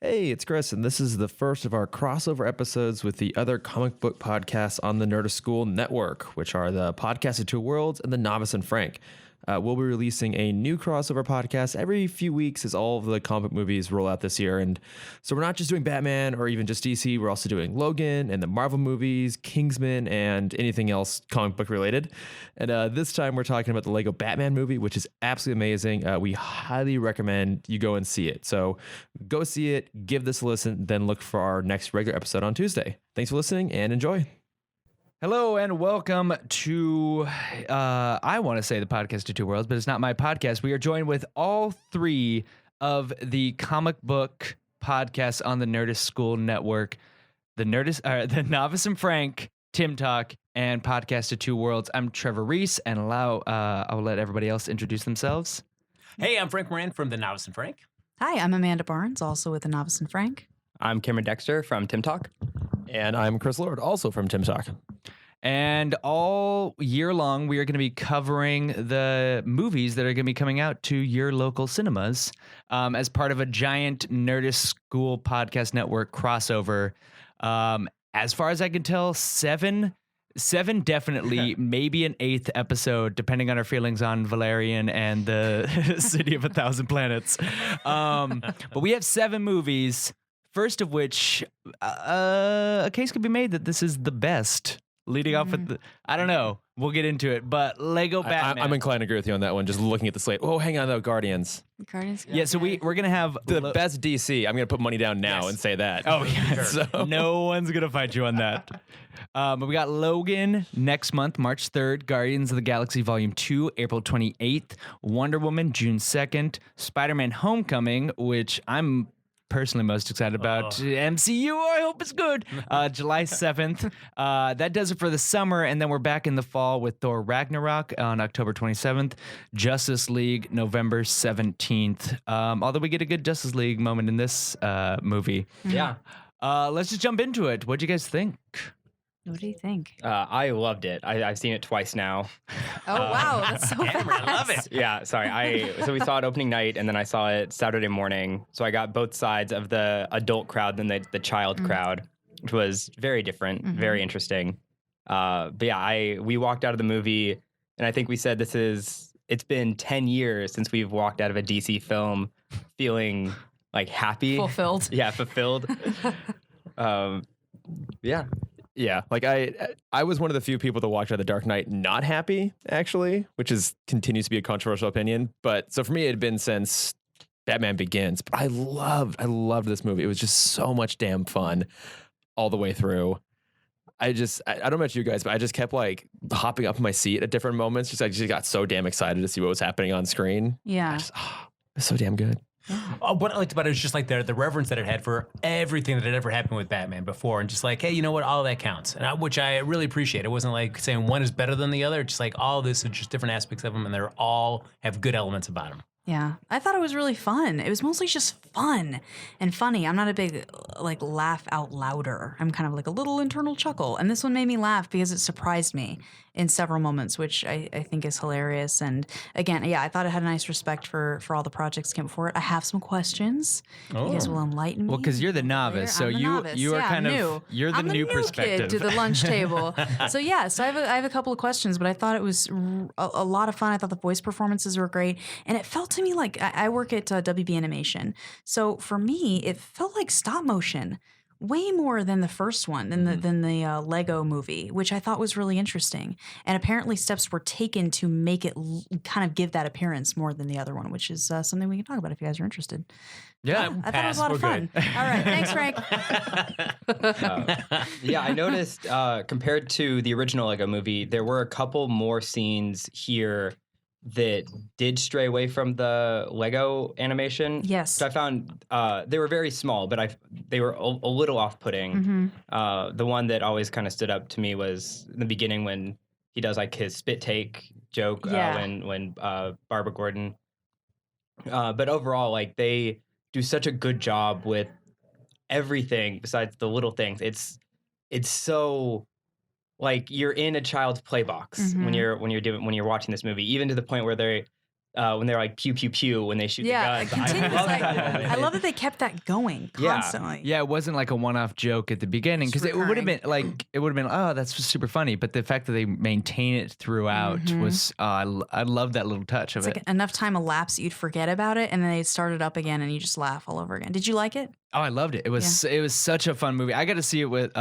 Hey, it's Chris, and this is the first of our crossover episodes with the other comic book podcasts on the Nerdist School Network, which are the Podcast of Two Worlds and the Novice and Frank. We'll be releasing a new crossover podcast every few weeks as all of the comic movies roll out this year. And so we're not just doing Batman or even just DC. We're also doing Logan and the Marvel movies, Kingsman, and anything else comic book related. And this time we're talking about the Lego Batman movie, which is absolutely amazing. We highly recommend you go and see it. So go see it, give this a listen, then look for our next regular episode on Tuesday. Thanks for listening and enjoy. Hello and welcome to, I want to say the Podcast of Two Worlds, but it's not my podcast. We are joined with all three of the comic book podcasts on the Nerdist School Network, the Novice and Frank, Timm Talk, and Podcast of Two Worlds. I'm Trevor Reese, and I'll let everybody else introduce themselves. Hey, I'm Frank Moran from the Novice and Frank. Hi, I'm Amanda Barnes, also with the Novice and Frank. I'm Cameron Dexter from Timm Talk. And I'm Chris Lord, also from Timm Talk. And all year long, we are going to be covering the movies that are going to be coming out to your local cinemas as part of a giant Nerdist School Podcast Network crossover. As far as I can tell, seven definitely, maybe an eighth episode, depending on our feelings on Valerian and the City of a Thousand Planets. But we have 7 movies, first of which a case could be made that this is the best. Leading off with I don't know. We'll get into it. But Lego Batman. I'm inclined to agree with you on that one, just looking at the slate. Oh, hang on, though. Guardians. Yeah, so we're going to have... The best DC. I'm going to put money down now and say that. Oh, yeah. So. No one's going to fight you on that. But we got Logan next month, March 3rd. Guardians of the Galaxy Volume 2, April 28th. Wonder Woman, June 2nd. Spider-Man Homecoming, which I'm personally most excited about. MCU, I hope it's good. July 7th. That does it for the summer, and then we're back in the fall with Thor Ragnarok on October 27th. Justice League, November 17th. Although we get a good Justice League moment in this movie. Yeah. Let's just jump into it. What'd you guys think? What do you think? I loved it. I've seen it twice now. Oh, wow. That's so fast. I love it. Yeah, sorry. So we saw it opening night, and then I saw it Saturday morning. So I got both sides of the adult crowd and the child crowd, which was very different, very interesting. But yeah, we walked out of the movie, and I think we said it's been 10 years since we've walked out of a DC film feeling like happy. Fulfilled. Yeah, fulfilled. Yeah. Yeah, like I was one of the few people that walked out of The Dark Knight not happy, actually, which continues to be a controversial opinion. But so for me, it had been since Batman Begins. But I loved this movie. It was just so much damn fun all the way through. I don't know about you guys, but I just kept like hopping up in my seat at different moments. I just got so damn excited to see what was happening on screen. Yeah. It's so damn good. What I liked about it was just like the reverence that it had for everything that had ever happened with Batman before, and just like, hey, you know what, all that counts, and which I really appreciate. It wasn't like saying one is better than the other. It's just like all this is just different aspects of them, and they're all have good elements about them. Yeah. I thought it was really fun. It was mostly just fun and funny. I'm not a big, like, laugh out louder. I'm kind of like a little internal chuckle. And this one made me laugh because it surprised me in several moments, which I think is hilarious. And again, yeah, I thought it had a nice respect for all the projects that came before it. I have some questions. You guys will enlighten me. Well, because you're the novice, so you are kind of you're the I'm new perspective kid to the lunch table. So I have a couple of questions, but I thought it was a lot of fun. I thought the voice performances were great, and it felt to me like I work at WB Animation, so for me it felt like stop motion. Way more than the first one, than the Lego movie, which I thought was really interesting. And apparently steps were taken to make it kind of give that appearance more than the other one, which is something we can talk about if you guys are interested. Yeah, I thought it was a lot of fun. All right, thanks, Frank. Yeah, I noticed compared to the original Lego movie, there were a couple more scenes here that did stray away from the Lego animation. Yes. So I found they were very small, but they were a little off-putting. The one that always kind of stood up to me was in the beginning when he does like his spit take joke when Barbara Gordon. But overall, like they do such a good job with everything besides the little things. It's so like you're in a child's play box when you're watching this movie, even to the point where when they're like pew pew pew when they shoot the guns. continuous, I love like, that moment. I love that they kept that going constantly. Yeah, it wasn't like a one-off joke at the beginning because it would have been like oh, that's super funny. But the fact that they maintain it throughout was I love that little touch of It's like enough time elapsed you'd forget about it, and then they'd start it up again, and you just laugh all over again. Did you like it? Oh, I loved it. It was such a fun movie. I got to see it with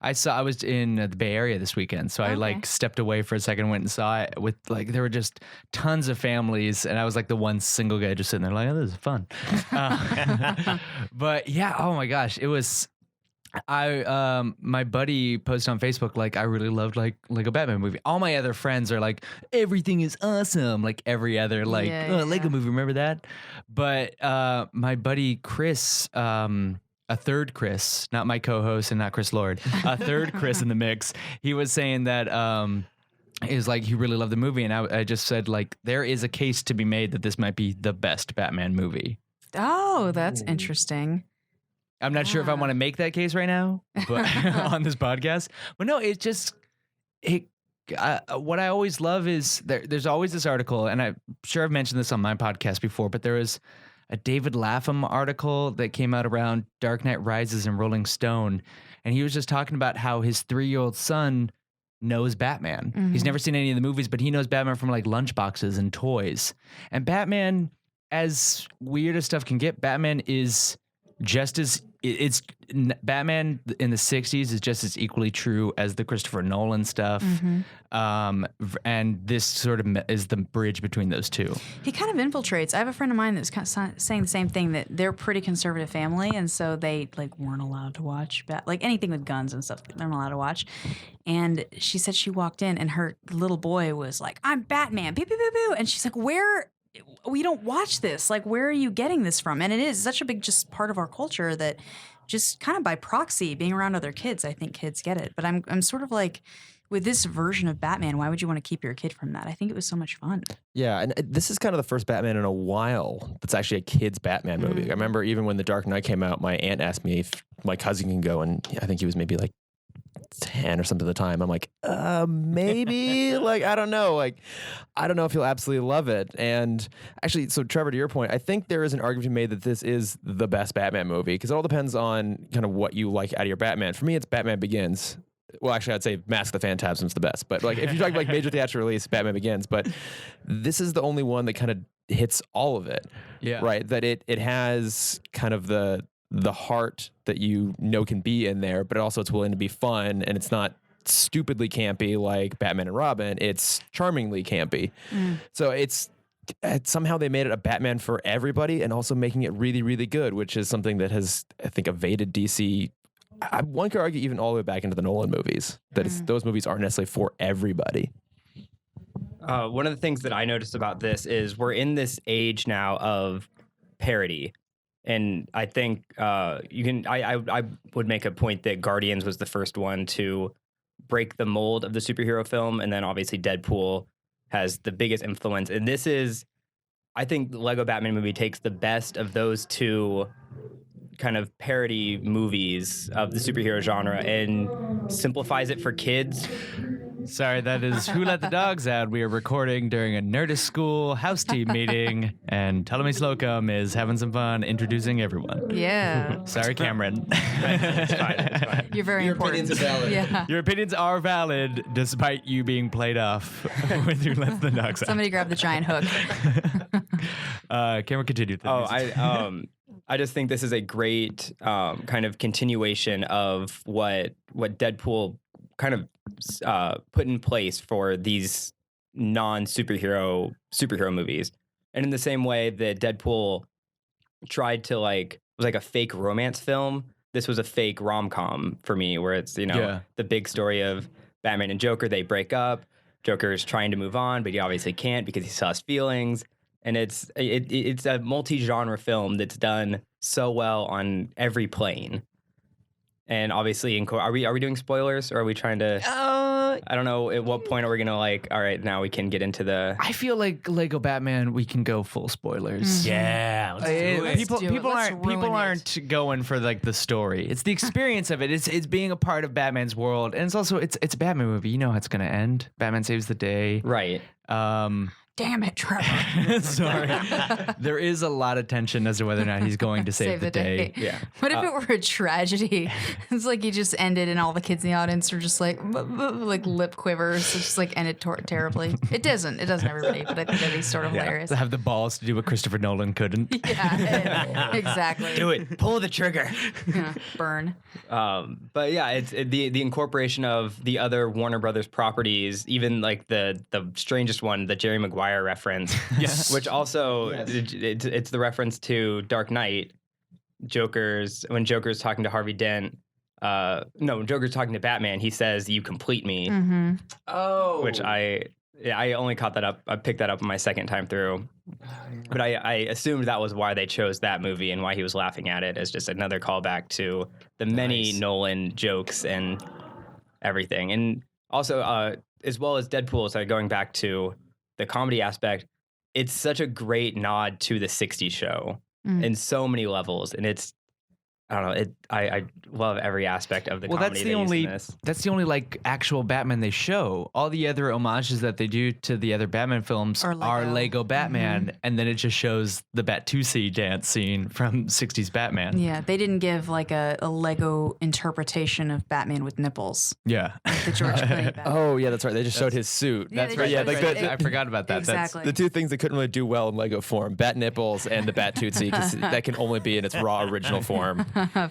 I was in the Bay Area this weekend, so I like stepped away for a second, went and saw it with like there were just tons of families, and I was like the one single guy just sitting there like, oh, this is fun. But yeah, oh my gosh, it was. My buddy posted on Facebook like I really loved like Lego Batman movie. All my other friends are like everything is awesome, like every other like Lego movie. Remember that? But my buddy Chris. A third Chris, not my co-host and not Chris Lord, a third Chris in the mix. He was saying that is like he really loved the movie, and I just said like there is a case to be made that this might be the best Batman movie. Oh, that's interesting. I'm not sure if I want to make that case right now, but on this podcast. But no, it just what I always love is there's always this article, and I'm sure I've mentioned this on my podcast before, but there was a David Lapham article that came out around Dark Knight Rises in Rolling Stone. And he was just talking about how his 3-year-old son knows Batman. He's never seen any of the movies, but he knows Batman from like lunchboxes and toys. And Batman, as weird as stuff can get, Batman is just as Batman in the 60s is just as equally true as the Christopher Nolan stuff. And this sort of is the bridge between those two. He kind of infiltrates. I have a friend of mine that's kind of saying the same thing, that they're a pretty conservative family, and so they like weren't allowed to watch like anything with guns and stuff. They're not allowed to watch. And she said she walked in and her little boy was like, "I'm Batman, pew pew pew pew," and she's like, "Where? We don't watch this. Like, where are you getting this from?" And it is such a big just part of our culture that just kind of by proxy, being around other kids, I think kids get it. But I'm sort of like, with this version of Batman, why would you want to keep your kid from that? I think it was so much fun. Yeah, and this is kind of the first Batman in a while that's actually a kid's Batman movie. I remember even when The Dark Knight came out, my aunt asked me if my cousin can go, and I think he was maybe like 10 or something at the time. I'm like, maybe, like, I don't know. Like, I don't know if you'll absolutely love it. And actually, so Trevor, to your point, I think there is an argument to be made that this is the best Batman movie because it all depends on kind of what you like out of your Batman. For me, it's Batman Begins. Well, actually, I'd say Mask of the Phantasm's the best. But like, if you're talking like major theatrical release, Batman Begins. But this is the only one that kind of hits all of it. Yeah. Right? That it has kind of the heart that you know can be in there, but also it's willing to be fun, and it's not stupidly campy like Batman and Robin. It's charmingly campy. So it's somehow they made it a Batman for everybody, and also making it really, really good, which is something that has, I think, evaded DC. One could argue even all the way back into the Nolan movies, that those movies aren't necessarily for everybody. One of the things that I noticed about this is we're in this age now of parody. And I think I would make a point that Guardians was the first one to break the mold of the superhero film. And then obviously Deadpool has the biggest influence. And this is, I think the Lego Batman movie takes the best of those two kind of parody movies of the superhero genre and simplifies it for kids. Sorry, that is Who Let the Dogs Out. We are recording during a Nerdist School house team meeting, and Ptolemy Slocum is having some fun introducing everyone. Yeah. Sorry, Cameron. It's fine. You're very important. Your opinions are valid. Yeah. Your opinions are valid, despite you being played off with Who Let the Dogs Out. Somebody grab the giant hook. Cameron, continue. I just think this is a great kind of continuation of what Deadpool kind of put in place for these non-superhero movies. And in the same way that Deadpool tried to was like a fake romance film, this was a fake rom-com for me, where it's, the big story of Batman and Joker, they break up. Joker's trying to move on, but he obviously can't because he still has feelings. And it's a multi-genre film that's done so well on every plane. And obviously, are we doing spoilers, or are we trying to? I don't know. At what point are we gonna all right, now we can get into the? I feel like Lego Batman, we can go full spoilers. Yeah, let's do it. People aren't going for like the story. It's the experience of it. It's being a part of Batman's world, and it's also it's a Batman movie. You know how it's gonna end. Batman saves the day. Right. damn it, Trevor. Sorry. There is a lot of tension as to whether or not he's going to save the day. Yeah. What if it were a tragedy? It's like he just ended and all the kids in the audience are just like lip quivers. It's just like ended terribly. It doesn't everybody, but I think that'd be sort of hilarious. To have the balls to do what Christopher Nolan couldn't. Yeah, exactly. Do it. Pull the trigger. Yeah, burn. But yeah, it's the incorporation of the other Warner Brothers properties, even like the strangest one, the Jerry Maguire reference, Yes. which also it's the reference to Dark Knight. When Joker's talking to Harvey Dent, when Joker's talking to Batman, he says, "You complete me." Mm-hmm. Oh, which I only caught that up. I picked that up on my second time through, but I assumed that was why they chose that movie and why he was laughing at it as just another callback to the many Nolan jokes and everything. And also, as well as Deadpool, so going back to the comedy aspect, it's such a great nod to the 60s show in so many levels. And it's, I don't know, I love every aspect of the comedy that's they use in this. that's the only like actual Batman they show. All the other homages that they do to the other Batman films are Lego Batman, and then it just shows the Bat-2C dance scene from 60s Batman. Yeah, they didn't give like a Lego interpretation of Batman with nipples. Yeah. The George Clooney Batman. Oh yeah, that's right. They just showed his suit. Yeah, That's they right. Yeah, just like showed I forgot about that. Exactly. the two things they couldn't really do well in Lego form: bat nipples and the bat tootsie, because that can only be in its raw original form.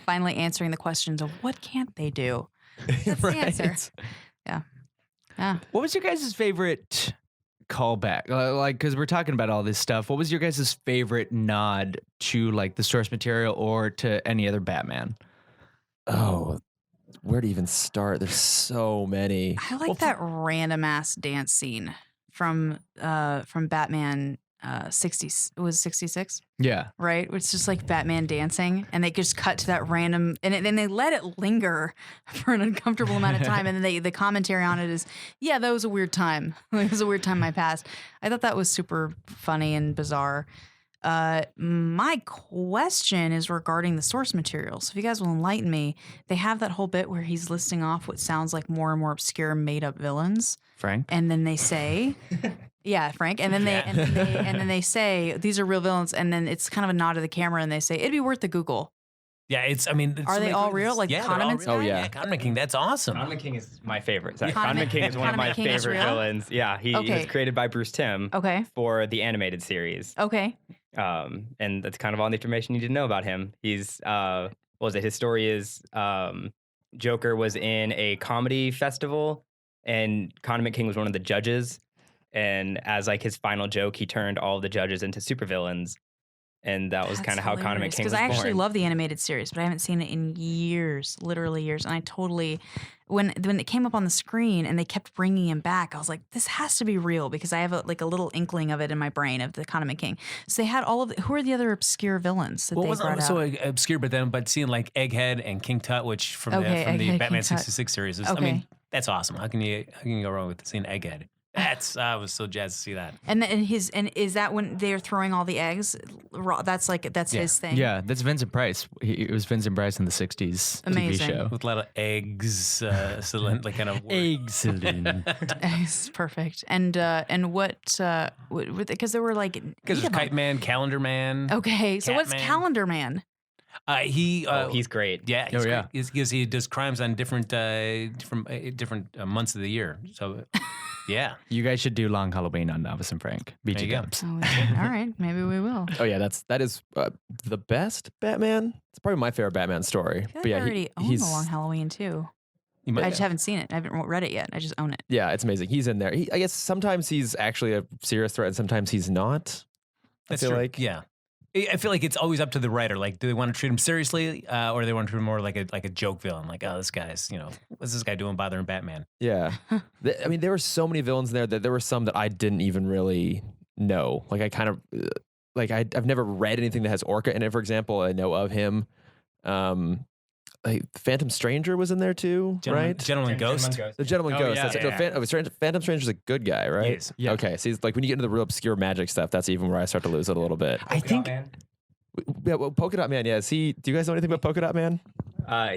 Finally answering the questions of what can't they do? That's the answer. Yeah. Yeah. What was your guys' favorite callback? Like, because we're talking about all this stuff. What was your guys' favorite nod to like the source material or to any other Batman? Oh, where to even start? There's so many. I like that random ass dance scene from Batman 60s. It was 66, Yeah. right? It's just like Batman dancing, and they just cut to that random, and then they let it linger for an uncomfortable amount of time, and then the commentary on it is, yeah, that was a weird time. It was a weird time in my past. I thought that was super funny and bizarre. My question is regarding the source material. So if you guys will enlighten me, they have that whole bit where he's listing off what sounds like more and more obscure made up villains. Frank? And then they say, yeah, Frank. And then then they say, these are real villains. And then it's kind of a nod to the camera and they say, it'd be worth the Google. Yeah, Are they all real? Like Condiments they're all guy? real. Oh, yeah. Yeah, Condiment King, that's awesome. Condiment King is my favorite. Sorry, Condiment- Condiment King is one of my Condiment King is favorite real? villains. Yeah, he Okay. was created by Bruce Timm Okay. for the animated series. Okay. And that's kind of all the information you need to know about him. He's what was it? His story is Joker was in a comedy festival, and Condiment King was one of the judges. And as like his final joke, he turned all of the judges into supervillains. And that was kind of how Condiment King was Because born. I actually love the animated series, but I haven't seen it in years, literally years. And I totally, when it came up on the screen and they kept bringing him back, I was like, this has to be real because I have a little inkling of it in my brain of the Condiment King. So they had all of who are the other obscure villains that Well, they it wasn't brought so out? obscure, but seeing like Egghead and King Tut, which from Okay, the Egghead, Batman King Tut. 66 series, I Okay. mean, that's awesome. How can you go wrong with seeing Egghead? I was so jazzed to see that. And is that when they're throwing all the eggs? That's his thing. Yeah, that's Vincent Price. It was Vincent Price in the 60s Amazing. TV show. With a lot of eggs, like kind of Excellent. It's perfect. And what? Because there were like because there's Kite Man, Calendar Man. Okay, so what's Catman. Calendar Man? He's great. Yeah, he's Oh, yeah. great. Because he does crimes on different months of the year. So, yeah. You guys should do Long Halloween on Novice and Frank. There BG you go. Dubs. Oh, all right, maybe we will. Oh yeah, that is the best Batman. It's probably my favorite Batman story. I feel like But yeah, I already own he's the Long Halloween too. You I might, just haven't seen it. I haven't read it yet. I just own it. yeah, it's amazing. He's in there. I guess sometimes he's actually a serious threat, and sometimes he's not. that's I feel true. like. Yeah. I feel like it's always up to the writer. Like, do they want to treat him seriously, or do they want to treat him more like a joke villain? Like, oh, this guy's, what's this guy doing bothering Batman? Yeah, I mean, there were so many villains in there that there were some that I didn't even really know. Like I kind of I've never read anything that has Orca in it. For example, I know of him. Like Phantom Stranger was in there too, right? Gentleman Ghost. The Gentleman Oh, Ghost. yeah, That's yeah. Phantom Stranger's a good guy, right? He is. Yeah. Okay. See, like when you get into the real obscure magic stuff, that's even where I start to lose it a little bit. I think Yeah, well, Polka Dot Man. Yeah. Do you guys know anything about Polka Dot Man?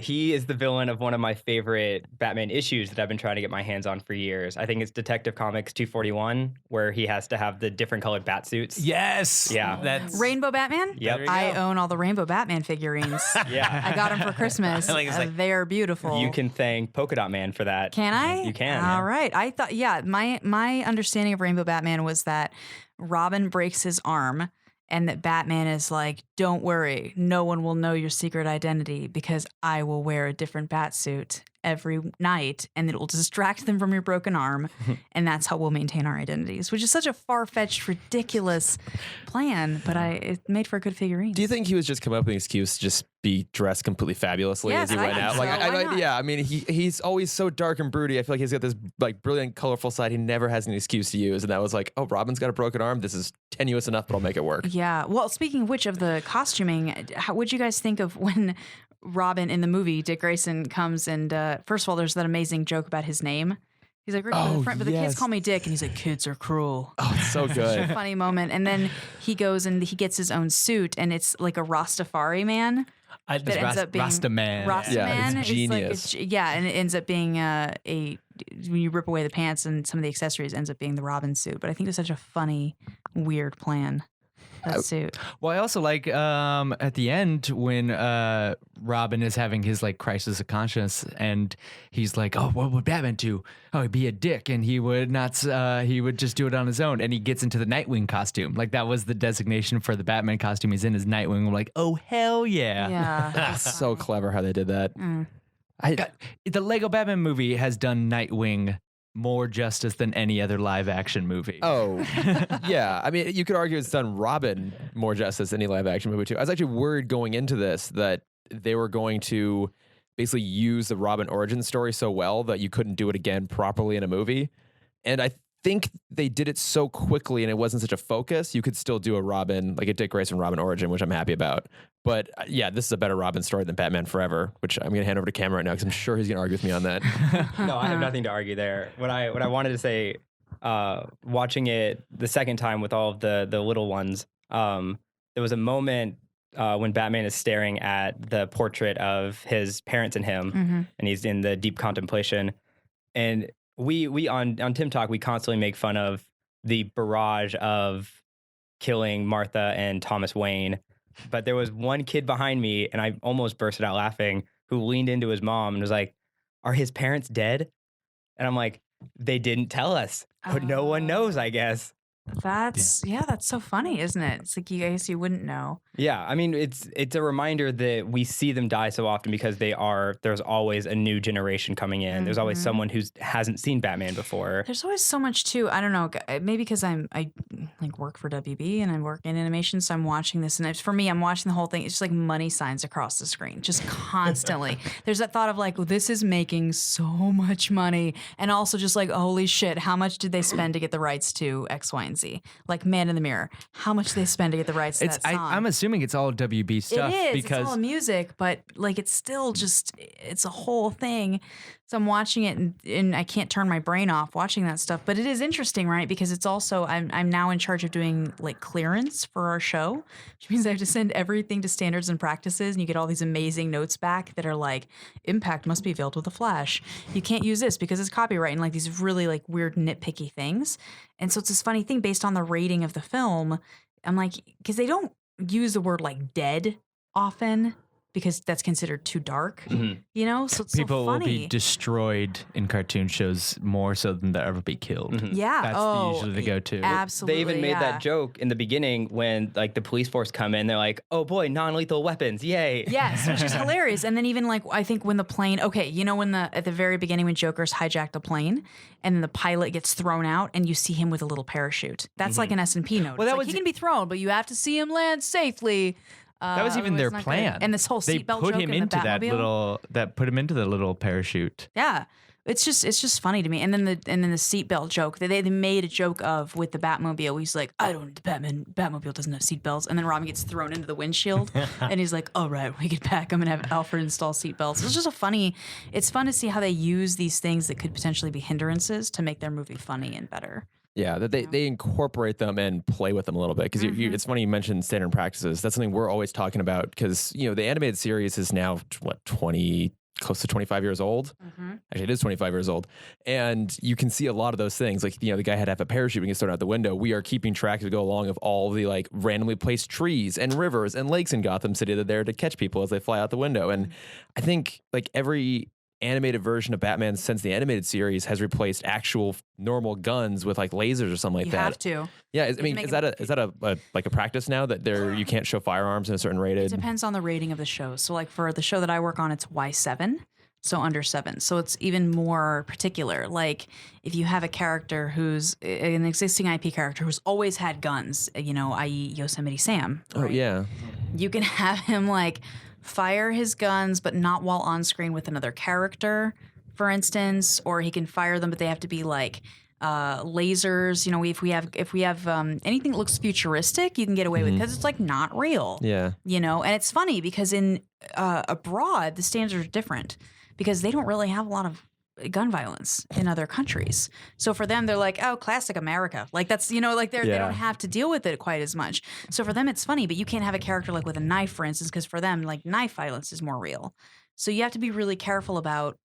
He is the villain of one of my favorite Batman issues that I've been trying to get my hands on for years. I think it's Detective Comics 241, where he has to have the different colored bat suits. Yes. Yeah. That's Rainbow Batman? Yep. I own all the Rainbow Batman figurines. Yeah. I got them for Christmas. They're beautiful. You can thank Polka Dot Man for that. Can I? You can. All right. I thought, my understanding of Rainbow Batman was that Robin breaks his arm and that Batman is like, don't worry, no one will know your secret identity because I will wear a different bat suit every night and it will distract them from your broken arm. And that's how we'll maintain our identities, which is such a far-fetched, ridiculous plan, but it made for a good figurine. Do you think he was just coming up with an excuse to just be dressed completely fabulously Yes, as he I went think out? so. Why not? Yeah, I mean, he's always so dark and broody. I feel like he's got this like brilliant, colorful side he never has an excuse to use. And that was like, oh, Robin's got a broken arm. This is tenuous enough, but I'll make it work. Yeah. Well, speaking of which, of the costuming, what'd you guys think of when Robin in the movie, Dick Grayson, comes and first of all, there's that amazing joke about his name. He's like, Rick, but the kids call me Dick, and he's like, kids are cruel. Oh, it's so Such a good. funny moment. And then he goes and he gets his own suit, and it's like a Rastafari man. That ends up being Rasta Man. Rasta Yeah, Man. it's like, genius. and it ends up being when you rip away the pants and some of the accessories, ends up being the Robin suit. But I think it's such a funny, weird plan. That suit. Well, I also like at the end when Robin is having his like crisis of conscience, and he's like, "Oh, what would Batman do? Oh, he'd be a dick, and he would not. He would just do it on his own." And he gets into the Nightwing costume. Like that was the designation for the Batman costume. He's in his Nightwing. I'm like, "Oh hell yeah!" Yeah. So clever how they did that. The Lego Batman movie has done Nightwing more justice than any other live action movie. Oh, yeah. I mean, you could argue it's done Robin more justice than any live action movie, too. I was actually worried going into this that they were going to basically use the Robin origin story so well that you couldn't do it again properly in a movie. And I think they did it so quickly and it wasn't such a focus. You could still do a Robin, like a Dick Grayson Robin origin, which I'm happy about. But yeah, this is a better Robin story than Batman Forever, which I'm going to hand over to Cameron right now because I'm sure he's going to argue with me on that. No, I have nothing to argue there. What I wanted to say, watching it the second time with all of the little ones, there was a moment when Batman is staring at the portrait of his parents and him, and he's in the deep contemplation. And we on Timm Talk, we constantly make fun of the barrage of killing Martha and Thomas Wayne. But there was one kid behind me, and I almost bursted out laughing, who leaned into his mom and was like, "Are his parents dead?" And I'm like, "They didn't tell us, but no one knows, I guess." That's so funny, isn't it? It's like, I guess you wouldn't know. Yeah, I mean, it's a reminder that we see them die so often because there's always a new generation coming in. There's always someone who hasn't seen Batman before. There's always so much too. I don't know, maybe because I like work for WB and I work in animation, so I'm watching this, and for me, I'm watching the whole thing. It's just like money signs across the screen, just constantly. There's that thought of like, well, this is making so much money, and also just like, holy shit, how much did they spend to get the rights to X, Y, and Z? Like Man in the Mirror, how much did they spend to get the rights to that song? I'm assuming it's all WB stuff. It is. Because it's all music, but like it's still just it's a whole thing. So I'm watching it and I can't turn my brain off watching that stuff. But it is interesting, right? Because it's also I'm now in charge of doing like clearance for our show, which means I have to send everything to standards and practices, and you get all these amazing notes back that are like, impact must be veiled with a flash. You can't use this because it's copyright, and like these really like weird nitpicky things. And so it's this funny thing based on the rating of the film. I'm like, because they don't use the word like dead often because that's considered too dark, you know? So it's people so funny. will be destroyed in cartoon shows more so than they'll ever be killed. Yeah. That's usually the go-to. Absolutely. They even made that joke in the beginning when like the police force come in. They're like, "Oh boy, non-lethal weapons, yay!" Yes, which is hilarious. And then even like I think when the plane, you know, at the very beginning when Joker's hijacked a plane and then the pilot gets thrown out and you see him with a little parachute. That's like an S&P note. Well, It's like, he can be thrown, but you have to see him land safely. That was even their otherwise not plan. good. And this whole they seatbelt put joke him in into the that Batmobile. put him into the little parachute. Yeah. It's just funny to me. And then the seatbelt joke that they made a joke of with the Batmobile. He's like, the Batmobile doesn't have seatbelts. And then Robin gets thrown into the windshield. And he's like, all right, when we get back, I'm going to have Alfred install seatbelts. It's just it's fun to see how they use these things that could potentially be hindrances to make their movie funny and better. Yeah, that they incorporate them and play with them a little bit because it's funny you mentioned standard practices. That's something we're always talking about because the animated series is now what 20 close to 25 years old. Actually, it is 25 years old, and you can see a lot of those things. Like the guy had to have a parachute when he started out the window. We are keeping track as we go along of all the like randomly placed trees and rivers and lakes in Gotham City that are there to catch people as they fly out the window. And I think like every animated version of Batman since the animated series has replaced actual normal guns with like lasers or something like that. You have to. Yeah, is that a like a practice now that you can't show firearms in a certain rated? It depends on the rating of the show. So like for the show that I work on, it's Y7, so under 7. So it's even more particular. Like if you have a character who's an existing IP character who's always had guns, i.e. Yosemite Sam. Right? Oh yeah. You can have him like fire his guns, but not while on screen with another character, for instance, or he can fire them, but they have to be like lasers. If we have anything that looks futuristic, you can get away with because it's like not real. Yeah. And it's funny because in abroad the standards are different because they don't really have a lot of gun violence in other countries. So for them, they're like, oh, classic America. Like that's, they don't have to deal with it quite as much. So for them, it's funny, but you can't have a character like with a knife, for instance, because for them, like knife violence is more real. So you have to be really careful about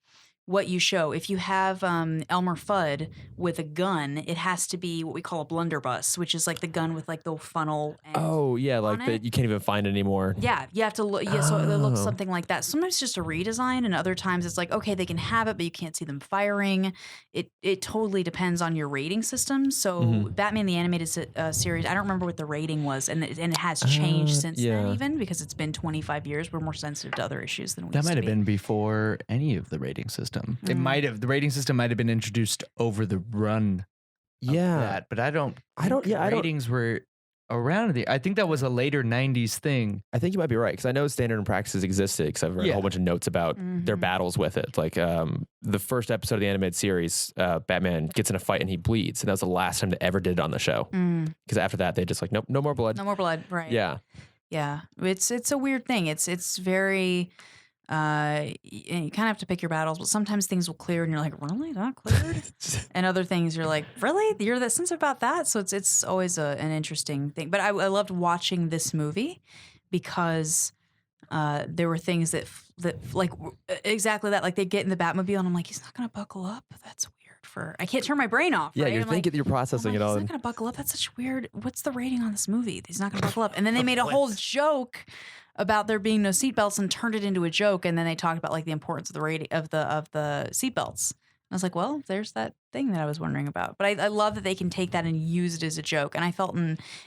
what you show. If you have Elmer Fudd with a gun, it has to be what we call a blunderbuss, which is like the gun with like the funnel. Oh yeah, like that you can't even find anymore. Yeah, you have to look. Yeah, so it looks something like that. Sometimes it's just a redesign, and other times it's like okay, they can have it, but you can't see them firing. It totally depends on your rating system. So Batman the Animated Series, I don't remember what the rating was, and it has changed since then, even because it's been 25 years. We're more sensitive to other issues than we. That might have been before any of the rating system. It might have. The rating system might have been introduced over the run. Yeah, of that, but I don't. Ratings were around. I think that was a later '90s thing. I think you might be right because I know standard and practices existed because I've read a whole bunch of notes about their battles with it. Like the first episode of the animated series, Batman gets in a fight and he bleeds, and that was the last time they ever did it on the show. Because after that, they just like nope, no more blood. No more blood. Right. Yeah. Yeah. It's a weird thing. It's very. You kind of have to pick your battles, but sometimes things will clear and you're like, really? That cleared? And other things you're like, really? You're that sensitive about that? So it's always an interesting thing. But I loved watching this movie because there were things that like exactly that. Like they get in the Batmobile and I'm like, he's not going to buckle up? That's weird. I can't turn my brain off. Yeah, right? you're thinking, you're processing it all. He's not going to buckle up. That's such weird. What's the rating on this movie? He's not going to buckle up. And then they made a whole joke about there being no seatbelts and turned it into a joke, and then they talked about like the importance of the rating of the seatbelts. I was like, well, there's that thing that I was wondering about. But I love that they can take that and use it as a joke, and I felt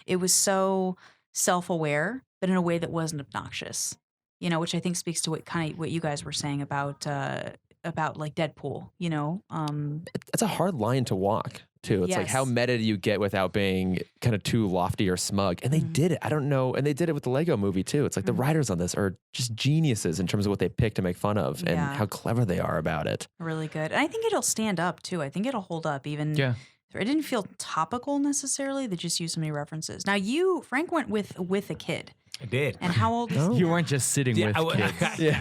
it was so self-aware, but in a way that wasn't obnoxious, which I think speaks to what you guys were saying about like Deadpool. It's a hard line to walk. Too. It's like how meta do you get without being kind of too lofty or smug? And they did it. I don't know. And they did it with the Lego movie too. It's like the writers on this are just geniuses in terms of what they pick to make fun of and how clever they are about it. Really good. And I think it'll stand up too. I think it'll hold up even. Yeah. It didn't feel topical necessarily. They just used so many references. Now Frank went with a kid. I did. And how old is he? You weren't just sitting with kids. You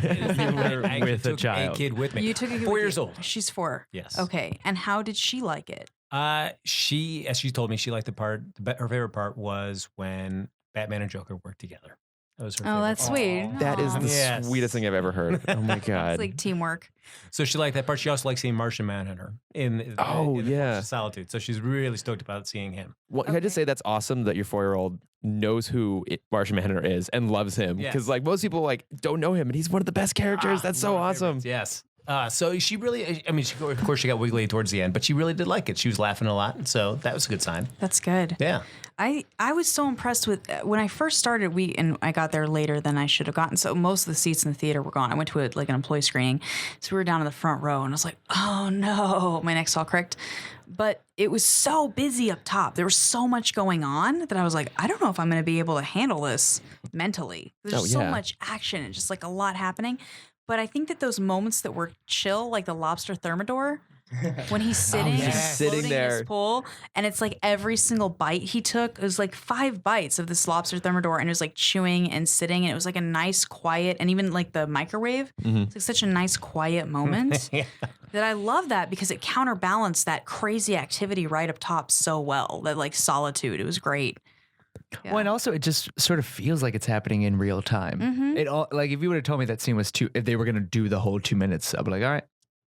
were with a child. A kid with me. You took a kid 4 years old. She's 4. Yes. Okay. And how did she like it? As she told me, she liked the part. Her favorite part was when Batman and Joker worked together. That was her favorite. That's sweet. That is the sweetest thing I've ever heard. Oh my god! It's like teamwork. So she liked that part. She also liked seeing Martian Manhunter in Solitude. So she's really stoked about seeing him. Well, can I just say that's awesome that your 4-year-old knows who Martian Manhunter is and loves him because like most people like don't know him and he's one of the best characters. That's so awesome. Yes. So she really, of course she got wiggly towards the end, but she really did like it. She was laughing a lot. So that was a good sign. That's good. Yeah. I was so impressed with when I first started. And I got there later than I should have gotten. So most of the seats in the theater were gone. I went to an employee screening, so we were down in the front row, and I was like, oh no, my neck's all cricked. But it was so busy up top. There was so much going on that I was like, I don't know if I'm going to be able to handle this mentally. There's so much action and just like a lot happening. But I think that those moments that were chill, like the lobster thermidor, when he's sitting, sitting there in his pool, and it's like every single bite he took, it was like 5 bites of this lobster thermidor, and it was like chewing and sitting, and it was like a nice, quiet, and even like the microwave, it's like such a nice, quiet moment. that I love that because it counterbalanced that crazy activity right up top so well. That like solitude, it was great. Yeah. Well, and also it just sort of feels like it's happening in real time. It all like if you would have told me that scene was if they were gonna do the whole 2 minutes, I'd be like, all right.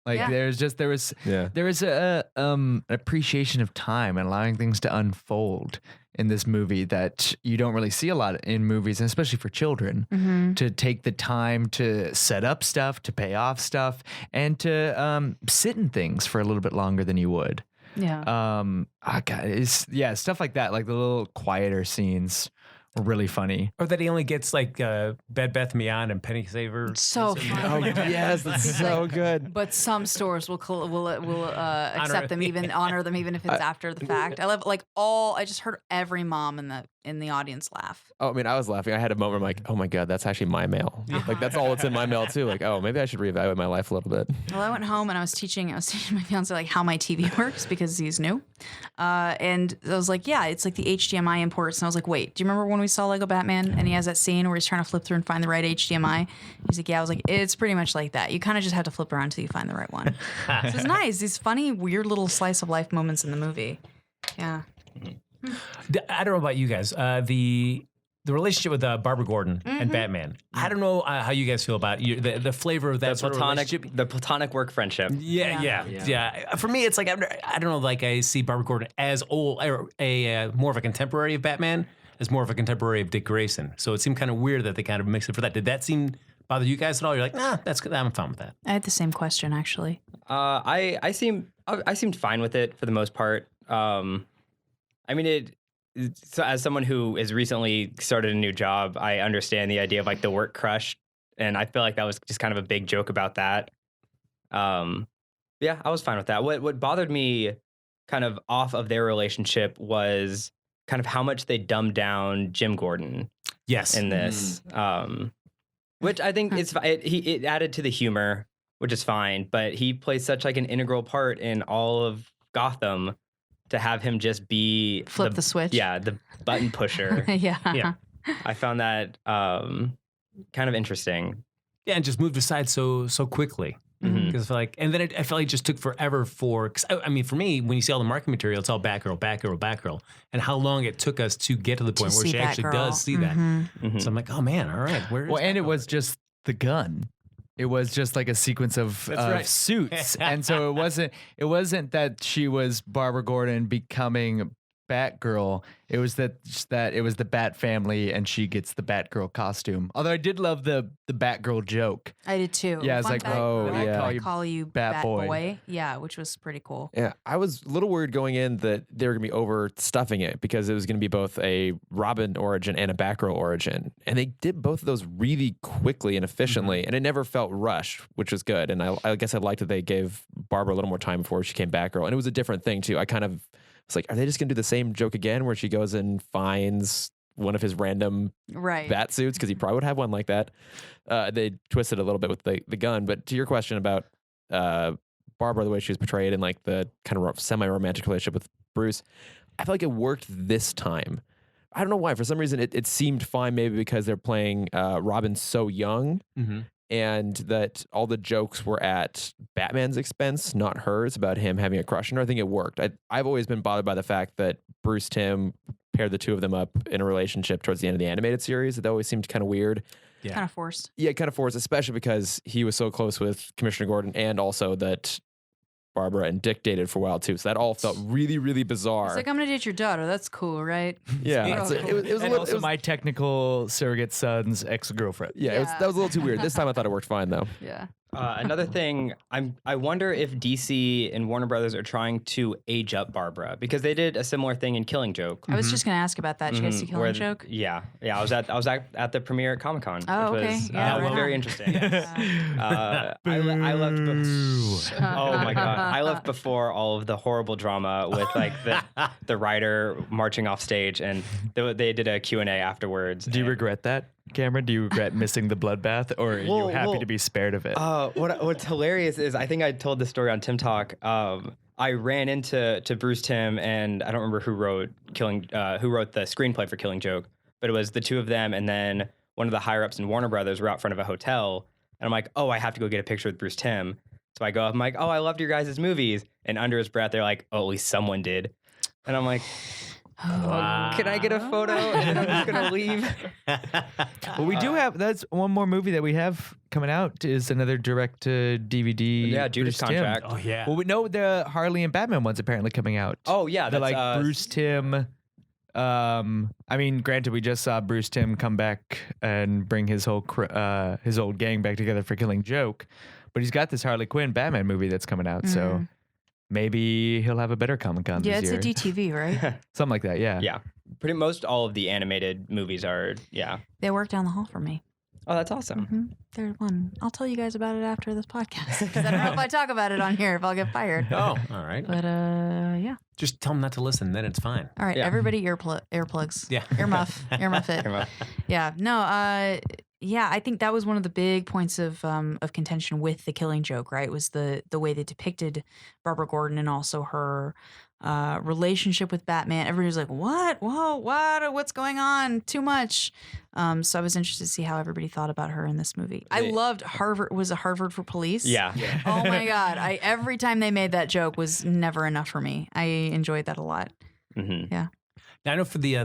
Like there was a appreciation of time and allowing things to unfold in this movie that you don't really see a lot in movies, and especially for children, to take the time to set up stuff, to pay off stuff, and to sit in things for a little bit longer than you would. Yeah. Stuff like that, like the little quieter scenes were really funny. Or that he only gets like Bed Bath & Beyond and Penny Saver. So funny. Yes, that's so good. But some stores will accept them, even honor them, even if it's after the fact. I love I just heard every mom in the audience laugh. Oh, I mean, I was laughing. I had a moment where I'm like, oh my God, that's actually my mail. Like, that's all that's in my mail, too. Like, oh, maybe I should reevaluate my life a little bit. Well, I went home and I was teaching my fiance like how my TV works because he's new. And I was like, yeah, it's like the HDMI imports. And I was like, wait, do you remember when we saw Lego Batman and he has that scene where he's trying to flip through and find the right HDMI? He's like, yeah. I was like, it's pretty much like that. You kind of just have to flip around until you find the right one. So it's nice. These funny, weird little slice of life moments in the movie. Yeah. I don't know about you guys. The relationship with Barbara Gordon and Batman. I don't know how you guys feel about the flavor of that sort of relationship. The platonic work friendship. Yeah. For me, it's like I don't know. Like I see Barbara Gordon as more of a contemporary of Batman, as more of a contemporary of Dick Grayson. So it seemed kind of weird that they kind of mixed it for that. Did that seem bother you guys at all? You're like, nah, that's good. I'm fine with that. I had the same question actually. I seemed fine with it for the most part. I mean, so as someone who has recently started a new job, I understand the idea of like the work crush, and I feel like that was just kind of a big joke about that. Yeah, I was fine with that. What bothered me kind of off of their relationship was kind of how much they dumbed down Jim Gordon. Yes. In this, which I think it added to the humor, which is fine, but he plays such like an integral part in all of Gotham. To have him just be flip the switch. Yeah, the button pusher. Yeah. I found that kind of interesting. Yeah, and just moved aside so quickly. Because I felt like it just took forever cause I mean, for me, when you see all the marketing material, it's all Batgirl, and how long it took us to get to the point where she actually does see that. So I'm like, oh man, all right. And it was just the gun. It was just like a sequence of suits, and so it wasn't that she was Barbara Gordon becoming Batgirl. It was that it was the Bat family, and she gets the Batgirl costume. Although I did love the Batgirl joke. I did too. Yeah, it's like, I call you Bat Boy. Yeah, which was pretty cool. Yeah, I was a little worried going in that they were going to be overstuffing it because it was going to be both a Robin origin and a Batgirl origin. And they did both of those really quickly and efficiently, and it never felt rushed, which was good. And I guess I liked that they gave Barbara a little more time before she came Batgirl. And it was a different thing, too. I kind of was like, are they just going to do the same joke again where she goes and finds one of his random bat suits? Because he probably would have one like that. They twisted a little bit with the gun. But to your question about Barbara, the way she was portrayed and like the kind of semi-romantic relationship with Bruce, I feel like it worked this time. I don't know why. For some reason, it seemed fine, maybe because they're playing Robin so young. And that all the jokes were at Batman's expense, not hers, about him having a crush on her. I think it worked. I've always been bothered by the fact that Bruce Timm paired the two of them up in a relationship towards the end of the animated series. That always seemed kind of weird. Yeah. Kind of forced. Yeah, kind of forced, especially because he was so close with Commissioner Gordon, and also that Barbara and Dick dated for a while too. So that all felt really, really bizarre. It's like, I'm going to date your daughter. That's cool, right? Yeah. It was my technical surrogate son's ex-girlfriend. Yeah, that was a little too weird. This time I thought it worked fine though. Yeah. Another thing, I wonder if DC and Warner Brothers are trying to age up Barbara, because they did a similar thing in Killing Joke. I was just going to ask about that. Did you guys see Killing Joke? Yeah. I was at the premiere at Comic-Con. Oh, which okay. was Right very on. interesting. I loved. Oh my god! I left before all of the horrible drama with like the writer marching off stage, and they did a Q&A afterwards. Do you regret that, Cameron? Do you regret missing the bloodbath, or are you happy to be spared of it? What's hilarious is, I think I told this story on Tim Talk. I ran into Bruce Timm, and I don't remember who wrote the screenplay for Killing Joke, but it was the two of them, and then one of the higher ups in Warner Brothers were out front of a hotel, and I'm like, oh, I have to go get a picture with Bruce Timm. So I go up, I'm like, oh, I loved your guys' movies. And under his breath, they're like, oh, at least someone did. And I'm like, can I get a photo? And then I'm just going to leave. Well, we do have, that's one more movie that we have coming out is another direct to DVD. Yeah, Judas Bruce Timm. Contract. Oh yeah. Well, we know the Harley and Batman one's apparently coming out. Oh, yeah. They're That's like Bruce Timm. I mean, granted, we just saw Bruce Timm come back and bring his whole his old gang back together for Killing Joke, but he's got this Harley Quinn Batman movie that's coming out, so maybe he'll have a better Comic-Con Yeah, this it's year. a DTV, right? Something like that, yeah. Yeah. Pretty most all of the animated movies are, yeah. They work down the hall for me. Oh, that's awesome. There's one. I'll tell you guys about it after this podcast. 'Cause I don't know if I talk about it on here, if I'll get fired. Oh, all right. But yeah. Just tell them not to listen, then it's fine. All right, Yeah. everybody earplugs. Yeah. Earmuff it. Come on. Yeah. No, yeah, I think that was one of the big points of contention with The Killing Joke, right? Was the way they depicted Barbara Gordon and also her relationship with Batman. Everybody was like, "What? Whoa, what? What's going on? Too much." So I was interested to see how everybody thought about her in this movie. I loved Harvard. Was a Harvard for Police? Yeah. Oh my God! Every time they made that joke was never enough for me. I enjoyed that a lot. Yeah. Now I know for the